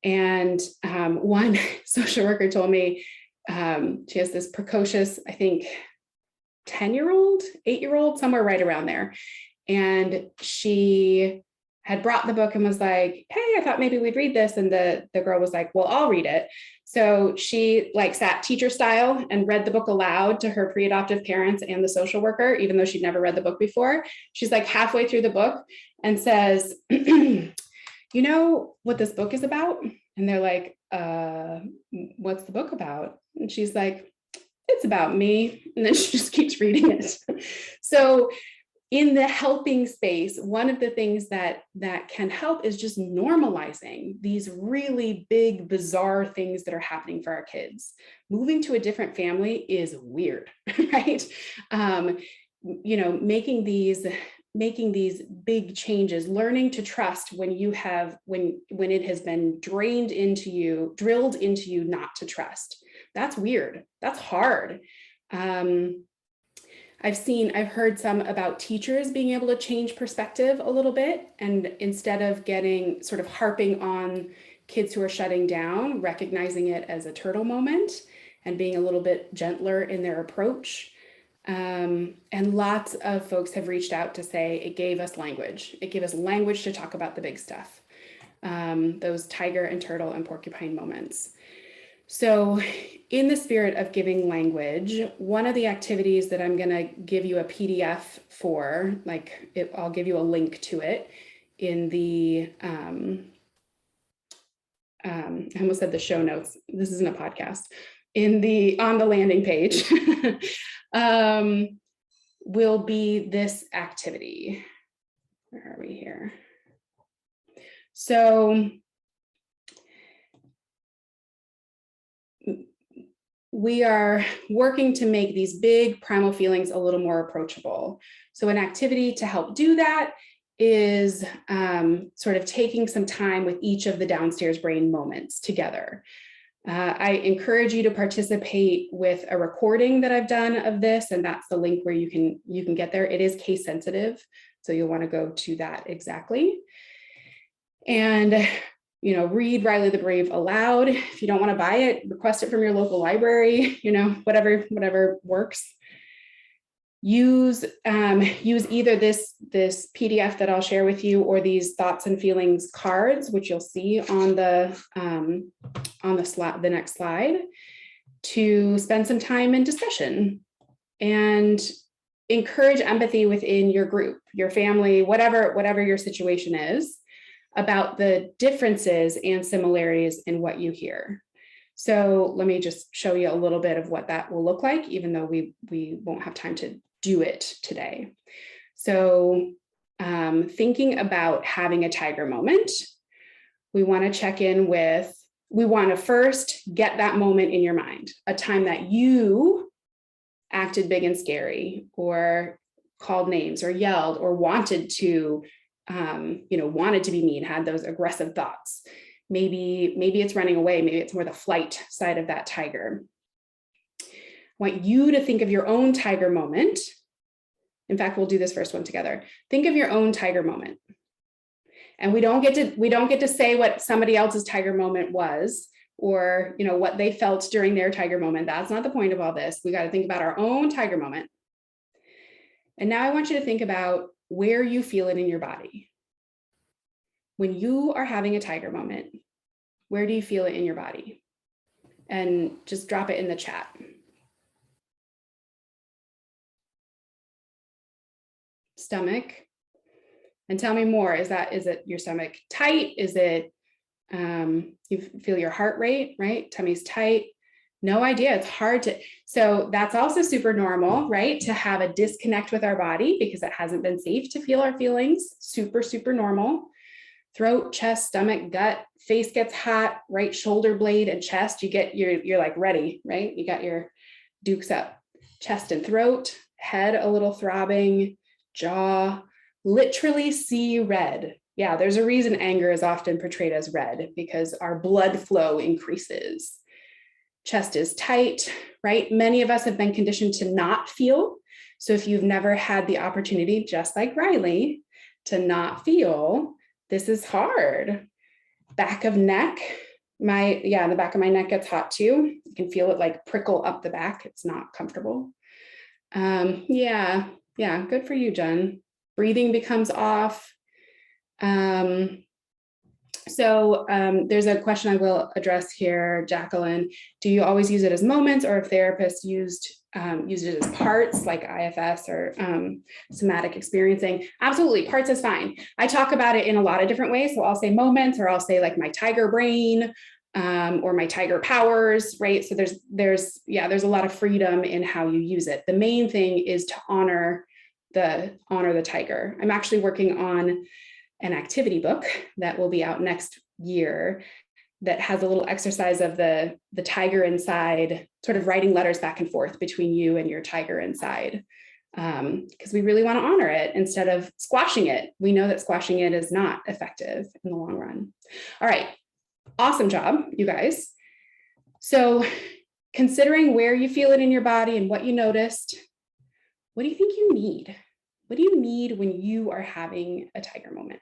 And one social worker told me she has this precocious, I think, 10-year-old, 8-year-old, somewhere right around there. And she had brought the book and was like, hey, I thought maybe we'd read this. And the girl was like, well, I'll read it. So she sat teacher style and read the book aloud to her pre-adoptive parents and the social worker, even though she'd never read the book before. She's like halfway through the book and says, you know what this book is about? And they're like, what's the book about? And she's like, it's about me. And then she just keeps reading it. So in the helping space, one of the things that can help is just normalizing these really big, bizarre things that are happening for our kids. Moving to a different family is weird, right? Making these big changes, learning to trust when it has been drilled into you not to trust. That's weird. That's hard. I've heard some about teachers being able to change perspective a little bit, and instead of getting sort of harping on kids who are shutting down, recognizing it as a turtle moment and being a little bit gentler in their approach. And lots of folks have reached out to say it gave us language. It gave us language to talk about the big stuff, those tiger and turtle and porcupine moments. So in the spirit of giving language, one of the activities that I'm going to give you a PDF for, I'll give you a link to it in the, I almost said the show notes. This isn't a podcast. On the landing page will be this activity. Where are we here? So we are working to make these big primal feelings a little more approachable. So an activity to help do that is sort of taking some time with each of the downstairs brain moments together. I encourage you to participate with a recording that I've done of this, and that's the link where you can get there. It is case sensitive, so you'll want to go to that exactly. And read Riley the Brave aloud. If you don't want to buy it, request it from your local library, whatever works. Use either this PDF that I'll share with you or these thoughts and feelings cards, which you'll see on the next slide, to spend some time in discussion and encourage empathy within your group, your family, whatever your situation is, about the differences and similarities in what you hear. So let me just show you a little bit of what that will look like, even though we won't have time to do it today. So thinking about having a tiger moment, we want to check in with, we want to first get that moment in your mind, a time that you acted big and scary, or called names, or yelled, or wanted to be mean, had those aggressive thoughts. Maybe it's running away. Maybe it's more the flight side of that tiger. I want you to think of your own tiger moment. In fact, we'll do this first one together. Think of your own tiger moment. And we don't get to say what somebody else's tiger moment was, or what they felt during their tiger moment. That's not the point of all this. We got to think about our own tiger moment. And now I want you to think about where you feel it in your body. When you are having a tiger moment, where do you feel it in your body? And just drop it in the chat. stomach. And tell me more. Is it your stomach tight? Is it, you feel your heart rate, right? Tummy's tight. No idea. It's hard to, so that's also super normal, right? To have a disconnect with our body because it hasn't been safe to feel our feelings. Super, super normal. Throat, chest, stomach, gut, face gets hot, right shoulder blade and chest. You're like ready, right? You got your dukes up. Chest and throat, head a little throbbing, jaw, literally see red. Yeah, there's a reason anger is often portrayed as red because our blood flow increases. Chest is tight, right? Many of us have been conditioned to not feel. So if you've never had the opportunity, just like Riley, to not feel, this is hard. Back of neck, the back of my neck gets hot too. You can feel it like prickle up the back. It's not comfortable. Yeah, good for you, Jen. Breathing becomes off. So there's a question I will address here, Jacqueline. Do you always use it as moments, or if therapists used it as parts like IFS or somatic experiencing? Absolutely, parts is fine. I talk about it in a lot of different ways. So I'll say moments, or I'll say like my tiger brain or my tiger powers, right? So there's a lot of freedom in how you use it. The main thing is to honor the tiger. I'm actually working on an activity book that will be out next year that has a little exercise of the tiger inside, sort of writing letters back and forth between you and your tiger inside, because we really want to honor it instead of squashing it. We know that squashing it is not effective in the long run. All right, awesome job, you guys. So considering where you feel it in your body and what you noticed, what do you think you need? What do you need when you are having a tiger moment?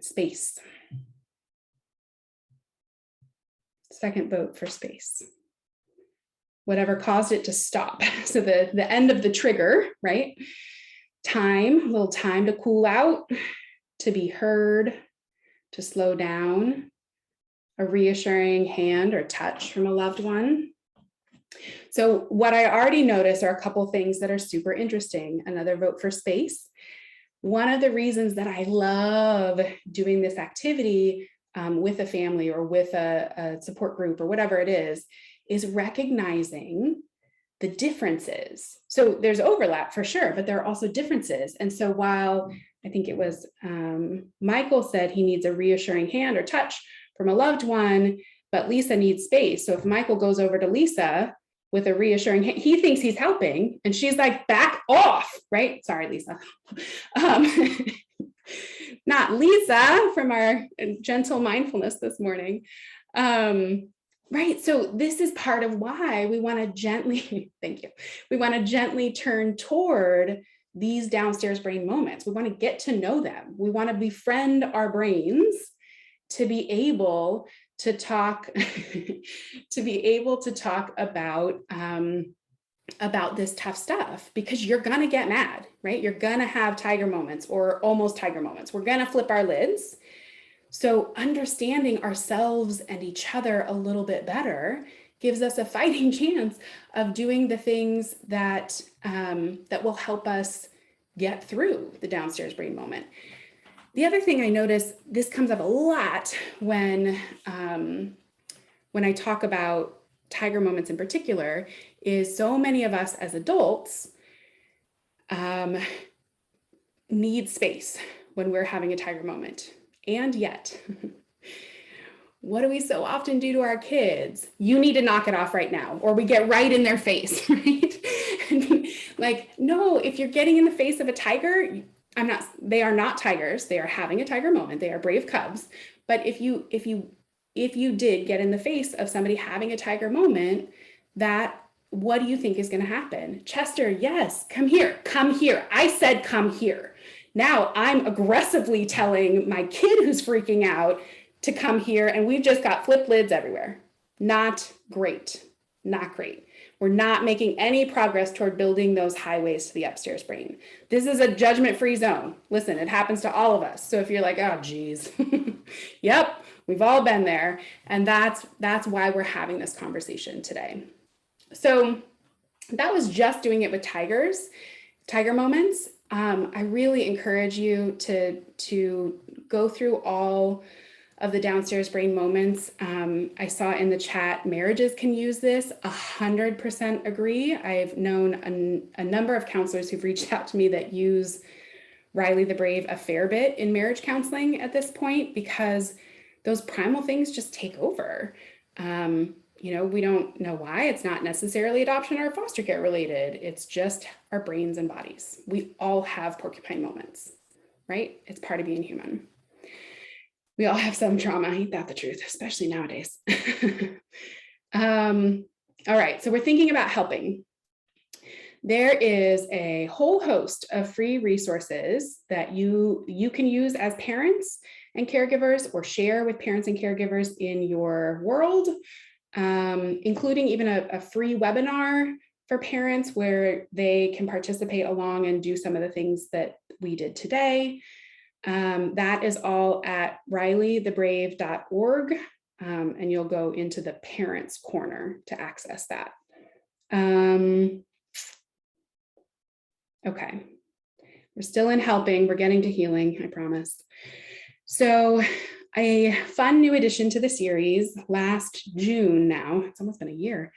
Space. Second vote for space. Whatever caused it to stop. So the end of the trigger, right? Time, a little time to cool out, to be heard, to slow down, a reassuring hand or touch from a loved one. So what I already noticed are a couple things that are super interesting. Another vote for space. One of the reasons that I love doing this activity with a family or with a support group or whatever it is recognizing the differences. So there's overlap for sure, but there are also differences. And so while I think it was Michael said he needs a reassuring hand or touch from a loved one, but Lisa needs space. So if Michael goes over to Lisa with a reassuring hand, he thinks he's helping and she's like, back off, right? Sorry, Lisa. Not Lisa from our gentle mindfulness this morning. Right, so this is part of why we want to gently, thank you. We want to gently turn toward these downstairs brain moments. We want to get to know them. We want to befriend our brains to be able to talk, about this tough stuff, because you're going to get mad, right? You're going to have tiger moments or almost tiger moments. We're going to flip our lids. So understanding ourselves and each other a little bit better gives us a fighting chance of doing the things that that will help us get through the downstairs brain moment. The other thing I notice, this comes up a lot when I talk about tiger moments in particular, is so many of us as adults need space when we're having a tiger moment. And yet, what do we so often do to our kids? You need to knock it off right now, or we get right in their face, right? Like, no, if you're getting in the face of a tiger, they are not tigers. They are having a tiger moment. They are brave cubs. But if you did get in the face of somebody having a tiger moment, what do you think is going to happen? Chester, yes, come here. I said, come here. Now I'm aggressively telling my kid who's freaking out to come here, and we've just got flip lids everywhere. Not great. We're not making any progress toward building those highways to the upstairs brain. This is a judgment-free zone. Listen, it happens to all of us. So if you're like, oh, geez, Yep, we've all been there. And that's why we're having this conversation today. So that was just doing it with tiger moments. I really encourage you to go through all of the downstairs brain moments. I saw in the chat, marriages can use this, 100% agree. I've known a number of counselors who've reached out to me that use Riley the Brave a fair bit in marriage counseling at this point, because those primal things just take over. You know, we don't know why. It's not necessarily adoption or foster care related. It's just our brains and bodies. We all have porcupine moments, right? It's part of being human. We all have some trauma. Ain't that the truth, especially nowadays. All right, so we're thinking about helping. There is a whole host of free resources that you can use as parents and caregivers, or share with parents and caregivers in your world, including even a free webinar for parents where they can participate along and do some of the things that we did today. That is all at rileythebrave.org, and you'll go into the parents corner to access that. Okay, we're still in helping, we're getting to healing, I promise. So a fun new addition to the series last June now, it's almost been a year,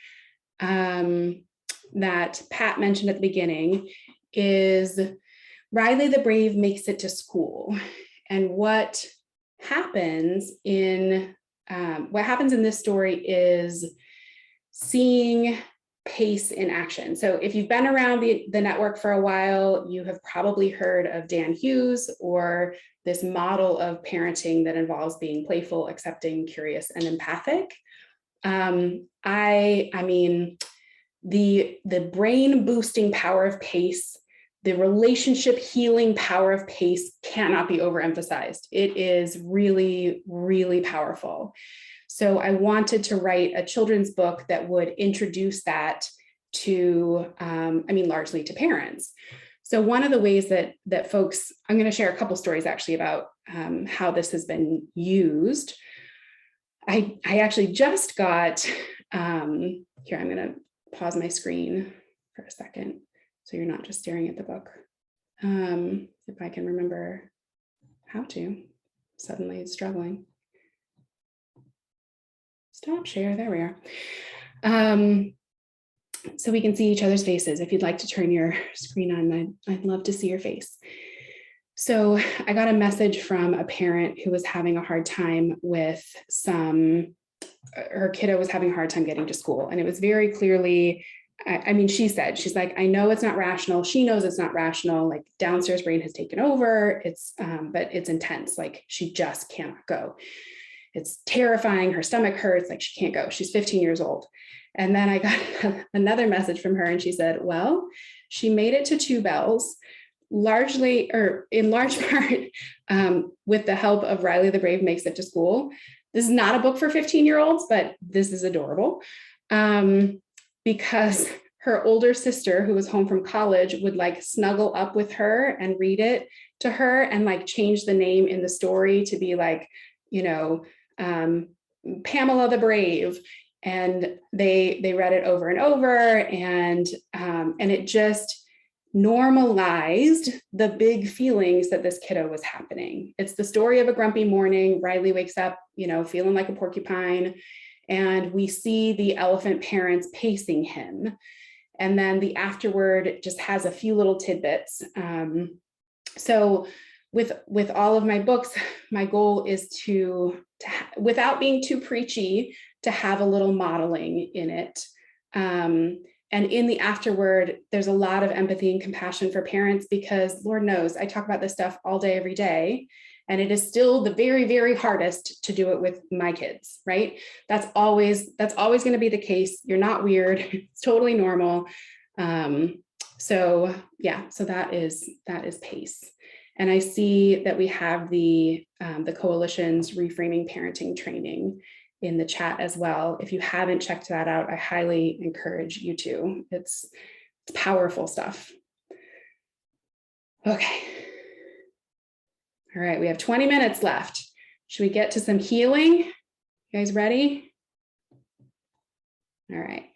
that Pat mentioned at the beginning is Riley the Brave makes it to school. And what happens in this story is seeing PACE in action. So if you've been around the network for a while, you have probably heard of Dan Hughes, or this model of parenting that involves being playful, accepting, curious, and empathic. I mean, the brain boosting power of PACE, the relationship healing power of PACE cannot be overemphasized. It is really, really powerful. So I wanted to write a children's book that would introduce that to, largely to parents. So one of the ways that folks, I'm going to share a couple stories actually about how this has been used. I actually just got, here, I'm going to pause my screen for a second so you're not just staring at the book. If I can remember how to, suddenly it's struggling. Stop share, there we are. So we can see each other's faces. If you'd like to turn your screen on, I'd love to see your face. So I got a message from a parent who was having a hard time with her kiddo was having a hard time getting to school. And it was very clearly, she's like, I know it's not rational. She knows it's not rational. Like downstairs brain has taken over. But it's intense. Like she just cannot go. It's terrifying. Her stomach hurts. Like she can't go. She's 15 years old. And then I got another message from her and she said, well, she made it to 2 bells, largely, or in large part, with the help of Riley the Brave Makes It to School. This is not a book for 15-year-olds, but this is adorable, because her older sister, who was home from college, would like snuggle up with her and read it to her and like change the name in the story to be like, Pamela the Brave. And they read it over and over, and it just normalized the big feelings that this kiddo was happening. It's the story of a grumpy morning. Riley wakes up, feeling like a porcupine, and we see the elephant parents pacing him. And then the afterword just has a few little tidbits. So with all of my books, my goal is to without being too preachy, to have a little modeling in it. And in the afterword, there's a lot of empathy and compassion for parents, because Lord knows I talk about this stuff all day, every day. And it is still the very, very hardest to do it with my kids, right? That's always going to be the case. You're not weird. It's totally normal. So that is PACE. And I see that we have the coalition's reframing parenting training in the chat as well. If you haven't checked that out, I highly encourage you to. It's powerful stuff. Okay. All right, we have 20 minutes left. Should we get to some healing? You guys ready? All right.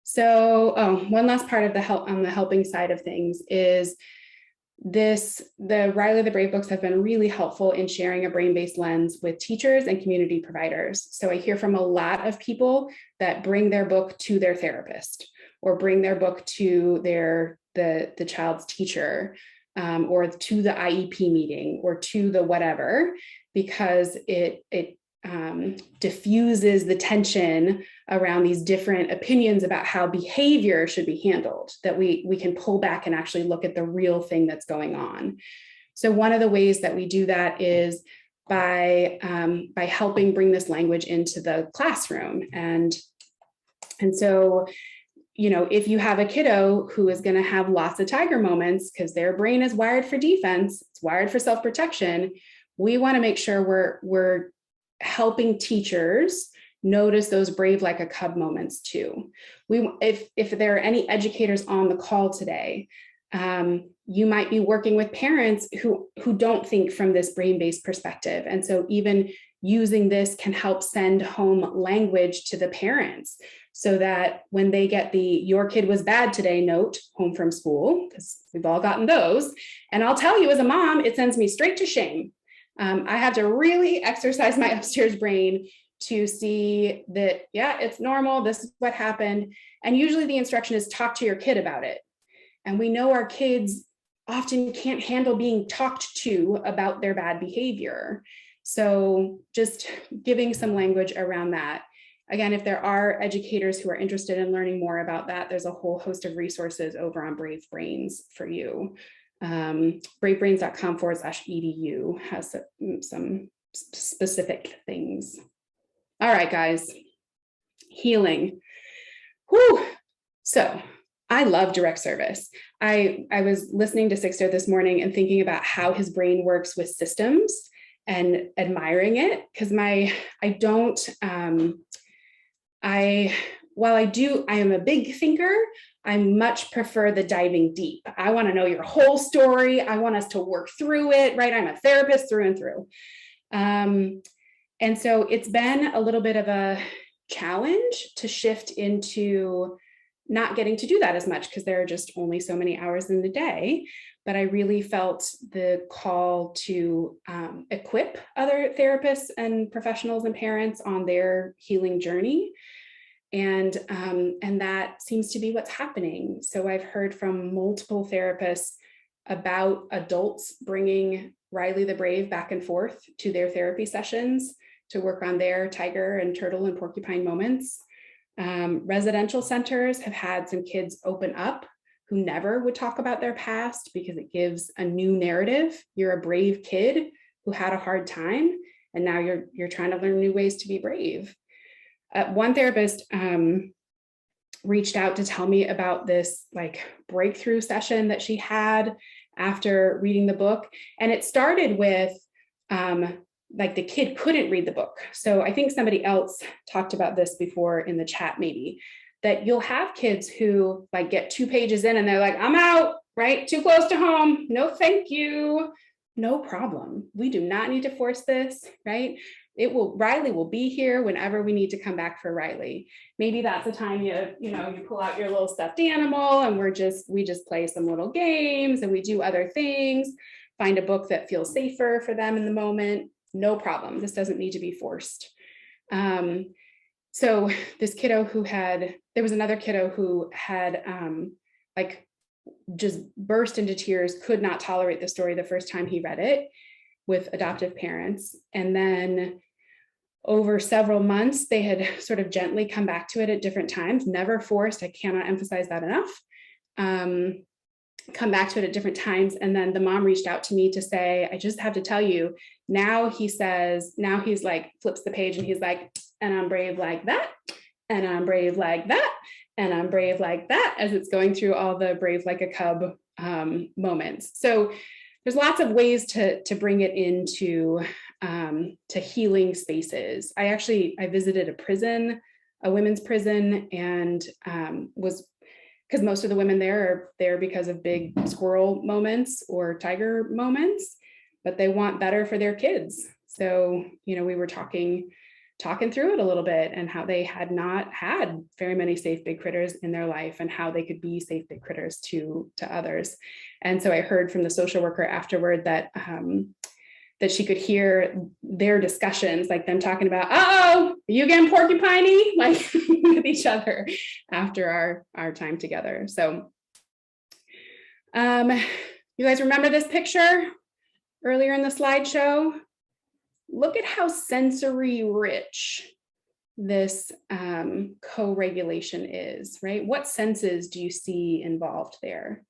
So, one last part of the help on the helping side of things is the Riley the Brave books have been really helpful in sharing a brain-based lens with teachers and community providers. So I hear from a lot of people that bring their book to their therapist or bring their book to the child's teacher or to the IEP meeting or to the whatever, because it diffuses the tension around these different opinions about how behavior should be handled, that we can pull back and actually look at the real thing that's going on. So one of the ways that we do that is by helping bring this language into the classroom. And so, you know, if you have a kiddo who is going to have lots of tiger moments because their brain is wired for defense, it's wired for self-protection, we want to make sure we're helping teachers notice those brave like a cub moments too. If there are any educators on the call today, you might be working with parents who don't think from this brain-based perspective. And so even using this can help send home language to the parents so that when they get the "your kid was bad today" note home from school, because we've all gotten those, and I'll tell you as a mom, it sends me straight to shame. I have to really exercise my upstairs brain to see that, yeah, it's normal. This is what happened. And usually the instruction is talk to your kid about it. And we know our kids often can't handle being talked to about their bad behavior. So just giving some language around that. Again, if there are educators who are interested in learning more about that, there's a whole host of resources over on BraveBrains for you. bravebrains.com/edu has some specific things. All right, guys, healing. Whew. So I love direct service. I was listening to Sixto this morning and thinking about how his brain works with systems and admiring it, because I am a big thinker. I much prefer the diving deep. I want to know your whole story. I want us to work through it, right? I'm a therapist through and through. And so it's been a little bit of a challenge to shift into not getting to do that as much because there are just only so many hours in the day. But I really felt the call to equip other therapists and professionals and parents on their healing journey. And that seems to be what's happening. So I've heard from multiple therapists about adults bringing Riley the Brave back and forth to their therapy sessions to work on their tiger and turtle and porcupine moments. Residential centers have had some kids open up who never would talk about their past because it gives a new narrative. You're a brave kid who had a hard time, and now you're trying to learn new ways to be brave. One therapist reached out to tell me about this like breakthrough session that she had after reading the book. And it started with like the kid couldn't read the book. So I think somebody else talked about this before in the chat, maybe, that you'll have kids who like get 2 pages in and they're like, I'm out, right? Too close to home. No, thank you. No problem. We do not need to force this, right? Riley will be here whenever we need to come back for Riley. Maybe that's the time you pull out your little stuffed animal and we just play some little games and we do other things, find a book that feels safer for them in the moment. No problem. This doesn't need to be forced. So this kiddo there was another kiddo who had like just burst into tears, could not tolerate the story the first time he read it with adoptive parents. And then over several months, they had sort of gently come back to it at different times, never forced. I cannot emphasize that enough. Come back to it at different times. And then the mom reached out to me to say, I just have to tell you, now he's like, flips the page and he's like, and I'm brave like that. And I'm brave like that. And I'm brave like that, as it's going through all the brave like a cub moments. So there's lots of ways to bring it into to healing spaces. I visited a prison, a women's prison, and because most of the women there are there because of big squirrel moments or tiger moments. but they want better for their kids. So, we were talking through it a little bit and how they had not had very many safe big critters in their life and how they could be safe big critters to others. And so I heard from the social worker afterward that that she could hear their discussions, like them talking about, "Oh, are you getting porcupiney?" like with each other after our time together. So you guys remember this picture earlier in the slideshow? Look at how sensory rich this co-regulation is, right? What senses do you see involved there?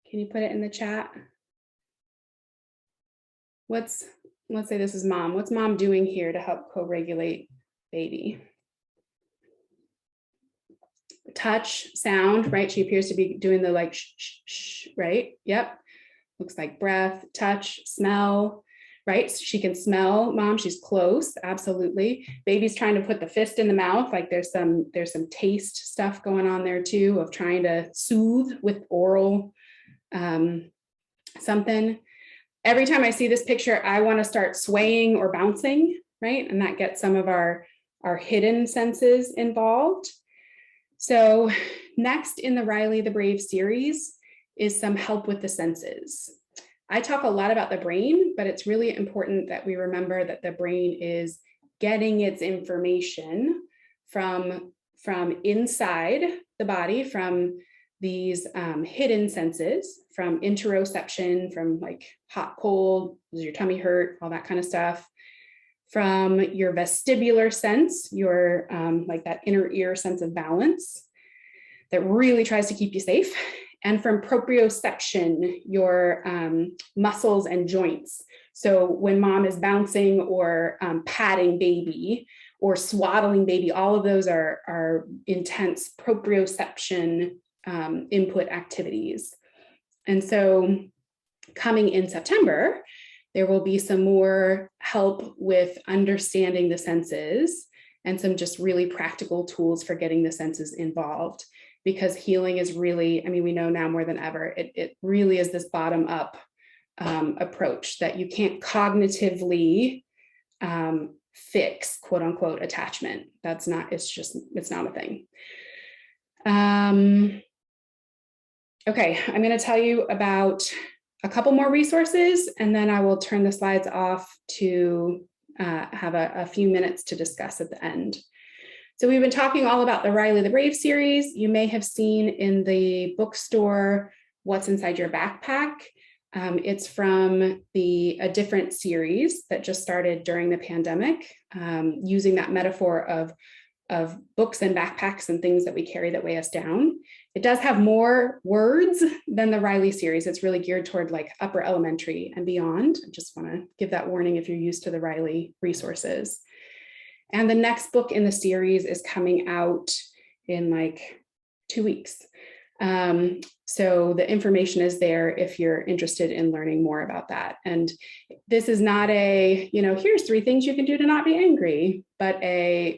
Can you put it in the chat? Let's say this is mom. What's mom doing here to help co-regulate baby? Touch, sound, right? She appears to be doing the like shh, shh, shh, right? Yep. Looks like breath, touch, smell, right? So she can smell mom, she's close, absolutely. Baby's trying to put the fist in the mouth, like there's some taste stuff going on there too, of trying to soothe with oral something. Every time I see this picture, I want to start swaying or bouncing, right? And that gets some of our hidden senses involved. So next in the Riley the Brave series is some help with the senses. I talk a lot about the brain, but it's really important that we remember that the brain is getting its information from inside the body, from these hidden senses, from interoception, from like hot, cold, does your tummy hurt, all that kind of stuff, from your vestibular sense, your like that inner ear sense of balance that really tries to keep you safe, and from proprioception, your muscles and joints. So when mom is bouncing or patting baby or swaddling baby, all of those are intense proprioception input activities. And so coming in September, there will be some more help with understanding the senses and some just really practical tools for getting the senses involved, because healing is really, I mean, we know now more than ever, it really is this bottom up approach that you can't cognitively fix, quote unquote, attachment. That's not, it's not a thing. Okay, I'm going to tell you about a couple more resources, and then I will turn the slides off to have a few minutes to discuss at the end. So we've been talking all about the Riley the Brave series. You may have seen in the bookstore, What's Inside Your Backpack. It's from a different series that just started during the pandemic, using that metaphor of books and backpacks and things that we carry that weigh us down. It does have more words than the Riley series. It's really geared toward like upper elementary and beyond. I just want to give that warning if you're used to the Riley resources. And the next book in the series is coming out in like 2 weeks. So the information is there if you're interested in learning more about that. And this is not here's 3 things you can do to not be angry, but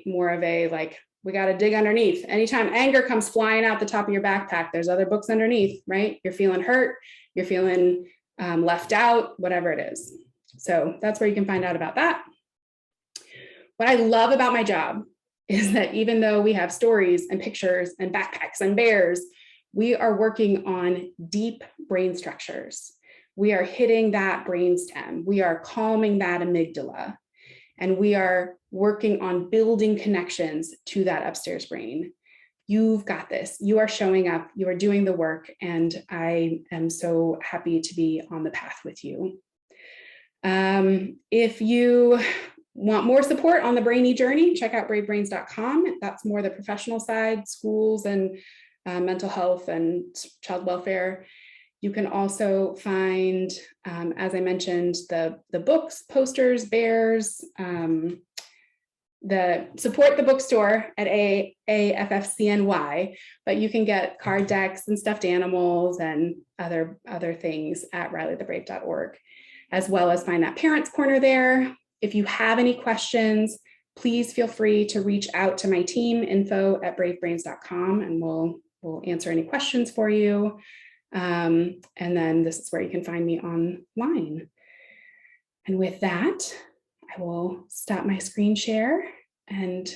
more of a like, we got to dig underneath. Anytime anger comes flying out the top of your backpack, there's other books underneath, right? You're feeling hurt, you're feeling left out, whatever it is. So that's where you can find out about that. What I love about my job is that even though we have stories and pictures and backpacks and bears, we are working on deep brain structures. We are hitting that brainstem. We are calming that amygdala. And we are working on building connections to that upstairs brain. You've got this. You are showing up. You are doing the work. And I am so happy to be on the path with you. If you want more support on the brainy journey, check out bravebrains.com. That's more the professional side, schools and mental health and child welfare. You can also find, as I mentioned, the books, posters, bears, support the bookstore at AFFCNY, but you can get card decks and stuffed animals and other things at rileythebrave.org, as well as find that Parents Corner there. If you have any questions, please feel free to reach out to my team, info@bravebrains.com, and we'll answer any questions for you. And then this is where you can find me online. And with that, I will stop my screen share and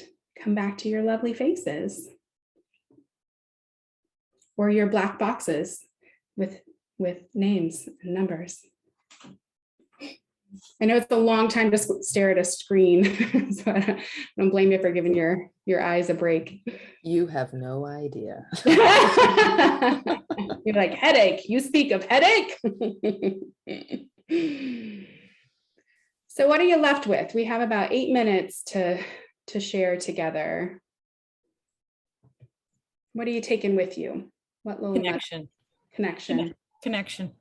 come back to your lovely faces or your black boxes with names and numbers. I know it's a long time to stare at a screen, so I don't blame you for giving your eyes a break. You have no idea. You're like, headache. You speak of headache. So what are you left with? We have about 8 minutes to share together. What are you taking with you? What little Connection. connection? Connection.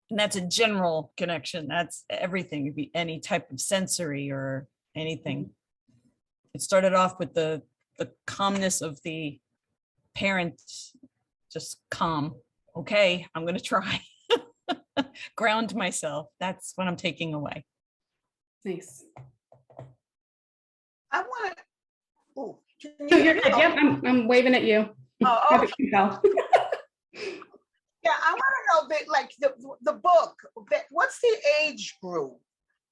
And that's a general connection. That's everything. It'd be any type of sensory or anything. It started off with the calmness of the parent, just calm. Okay, I'm going to try. Ground myself. That's what I'm taking away. Nice. I want to. Oh, No, you're good. Yep, I'm waving at you. oh, Have oh, it keep out. yeah, I want to know that, like the book. What's the age group?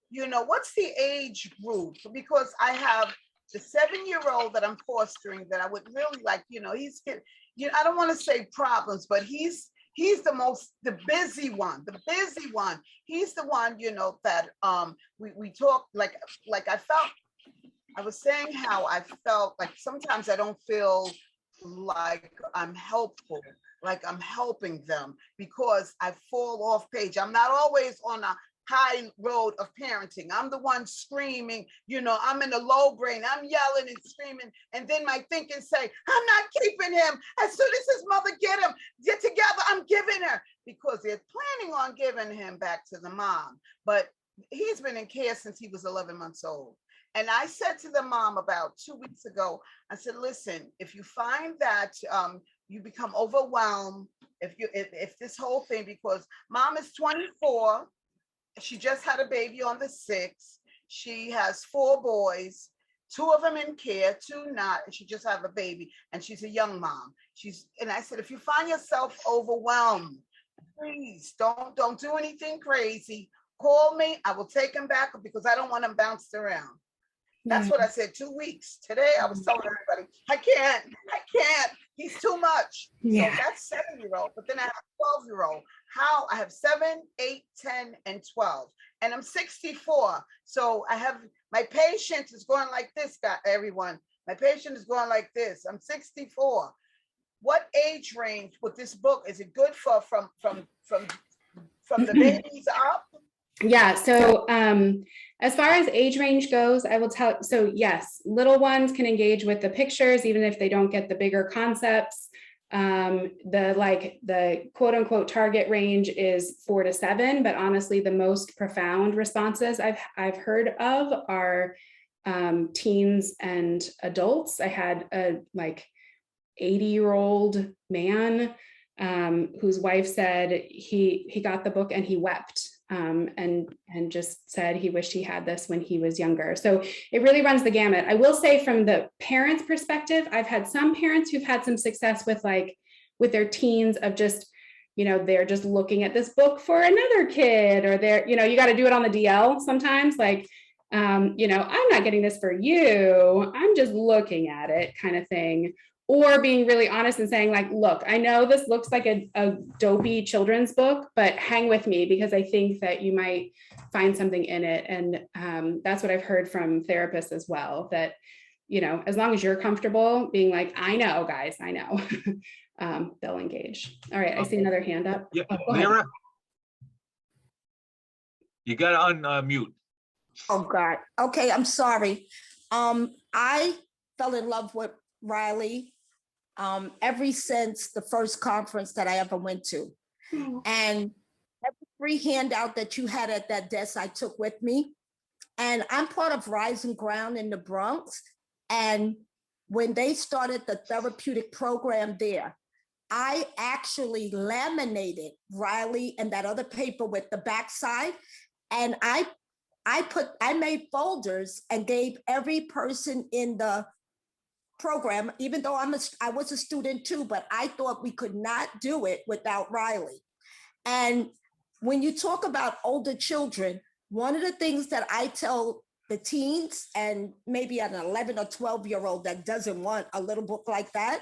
You know, what's the age group? Because I have the 7-year-old that I'm fostering that I would really like. You know, he's I don't want to say problems, but he's the busy one. He's the one, you know, that we talk like I was saying how I felt like sometimes I don't feel like I'm helpful, like I'm helping them because I fall off page. I'm not always on a high road of parenting. I'm the one screaming, you know, I'm in the low brain, I'm yelling and screaming. And then my thinking say, I'm not keeping him. As soon as his mother get together, I'm giving her, because they're planning on giving him back to the mom. But he's been in care since he was 11 months old. And I said to the mom about 2 weeks ago, I said, listen, if you find that you become overwhelmed, if this whole thing, because mom is 24, she just had a baby on the 6th. She has 4 boys, 2 of them in care, 2 not, and she just had a baby, and she's a young mom. And I said, if you find yourself overwhelmed, please don't do anything crazy. Call me, I will take him back because I don't want him bounced around. That's what I said 2 weeks. Today I was telling everybody, I can't. He's too much. Yeah. So that's 7-year-old, but then I have a 12-year-old. I have 7, 8, 10, and 12. And I'm 64. So I have, my patient is going like this, everyone. My patient is going like this. I'm 64. What age range with this book is it good for from the babies up? Yeah, so as far as age range goes, I will tell, so yes, little ones can engage with the pictures, even if they don't get the bigger concepts. The quote unquote target range is 4 to 7, but honestly, the most profound responses I've heard of are teens and adults. I had a 80-year-old man whose wife said he got the book and he wept. And just said he wished he had this when he was younger. So it really runs the gamut. I will say from the parents' perspective, I've had some parents who've had some success with their teens of just, you know, they're just looking at this book for another kid, or they're, you know, you got to do it on the DL sometimes, like, you know, I'm not getting this for you, I'm just looking at it kind of thing. Or being really honest and saying like, look, I know this looks like a dopey children's book, but hang with me because I think that you might find something in it. And that's what I've heard from therapists as well, that, you know, as long as you're comfortable being like, I know, guys, I know, they'll engage. All right, I see another hand up. Yeah, Oh, go ahead. Lyra, you got to unmute. Oh God. Okay, I'm sorry. I fell in love with Riley ever since the first conference that I ever went to. And every free handout that you had at that desk, I took with me. And I'm part of Rising Ground in the Bronx. And when they started the therapeutic program there, I actually laminated Riley and that other paper with the backside. And I made folders and gave every person in the program, even though I was a student too, but I thought we could not do it without Riley. And when you talk about older children, one of the things that I tell the teens and maybe an 11 or 12-year-old that doesn't want a little book like that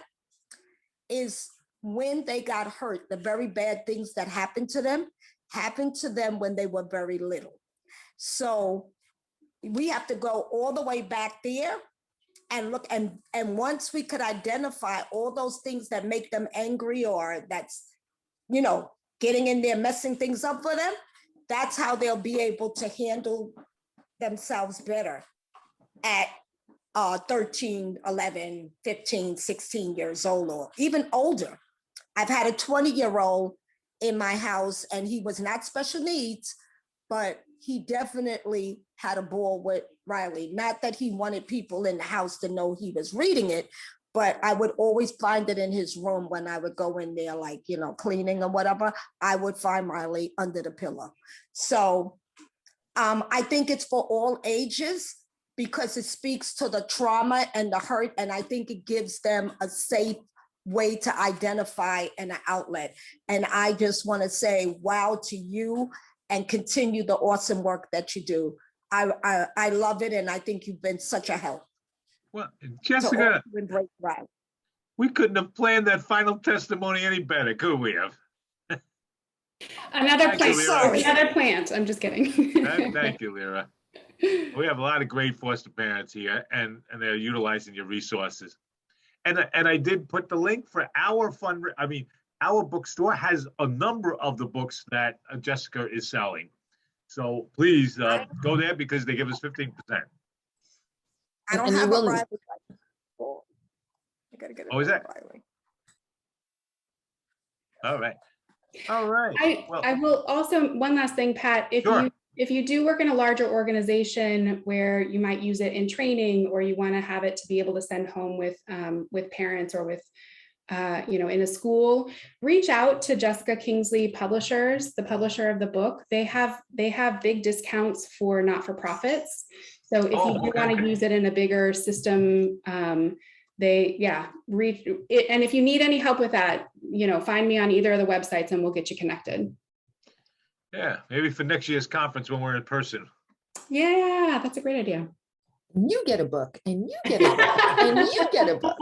is when they got hurt, the very bad things that happened to them when they were very little. So we have to go all the way back there and look, and once we could identify all those things that make them angry or that's, you know, getting in there, messing things up for them, that's how they'll be able to handle themselves better at 13, 11, 15, 16 years old, or even older. I've had a 20-year-old in my house and he was not special needs, but he definitely had a ball with Riley. Not that he wanted people in the house to know he was reading it, but I would always find it in his room when I would go in there, like, you know, cleaning or whatever, I would find Riley under the pillow. So I think it's for all ages because it speaks to the trauma and the hurt. And I think it gives them a safe way to identify and an outlet. And I just want to say, wow to you and continue the awesome work that you do. I love it. And I think you've been such a help. Well, Jessica, we couldn't have planned that final testimony any better, could we have? Another Thank you, plant. Lyra. Another plant. I'm just kidding. Thank you, Lyra. We have a lot of great foster parents here, and they're utilizing your resources. And I did put the link for our our bookstore has a number of the books that Jessica is selling. So please go there because they give us 15%. I don't And you have a will- Riley. I gotta get it. Oh, is that? Riley. All right. All right. Well, I will also, one last thing, Pat, Sure. if you do work in a larger organization where you might use it in training, or you want to have it to be able to send home with parents or with, you know, in a school, reach out to Jessica Kingsley Publishers, the publisher of the book. They have big discounts for not-for-profits. So if you do want to use it in a bigger system, reach it. And if you need any help with that, you know, find me on either of the websites and we'll get you connected. yeah, maybe for next year's conference when we're in person. Yeah, that's a great idea. You get a book and you get a book and you get a book.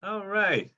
All right.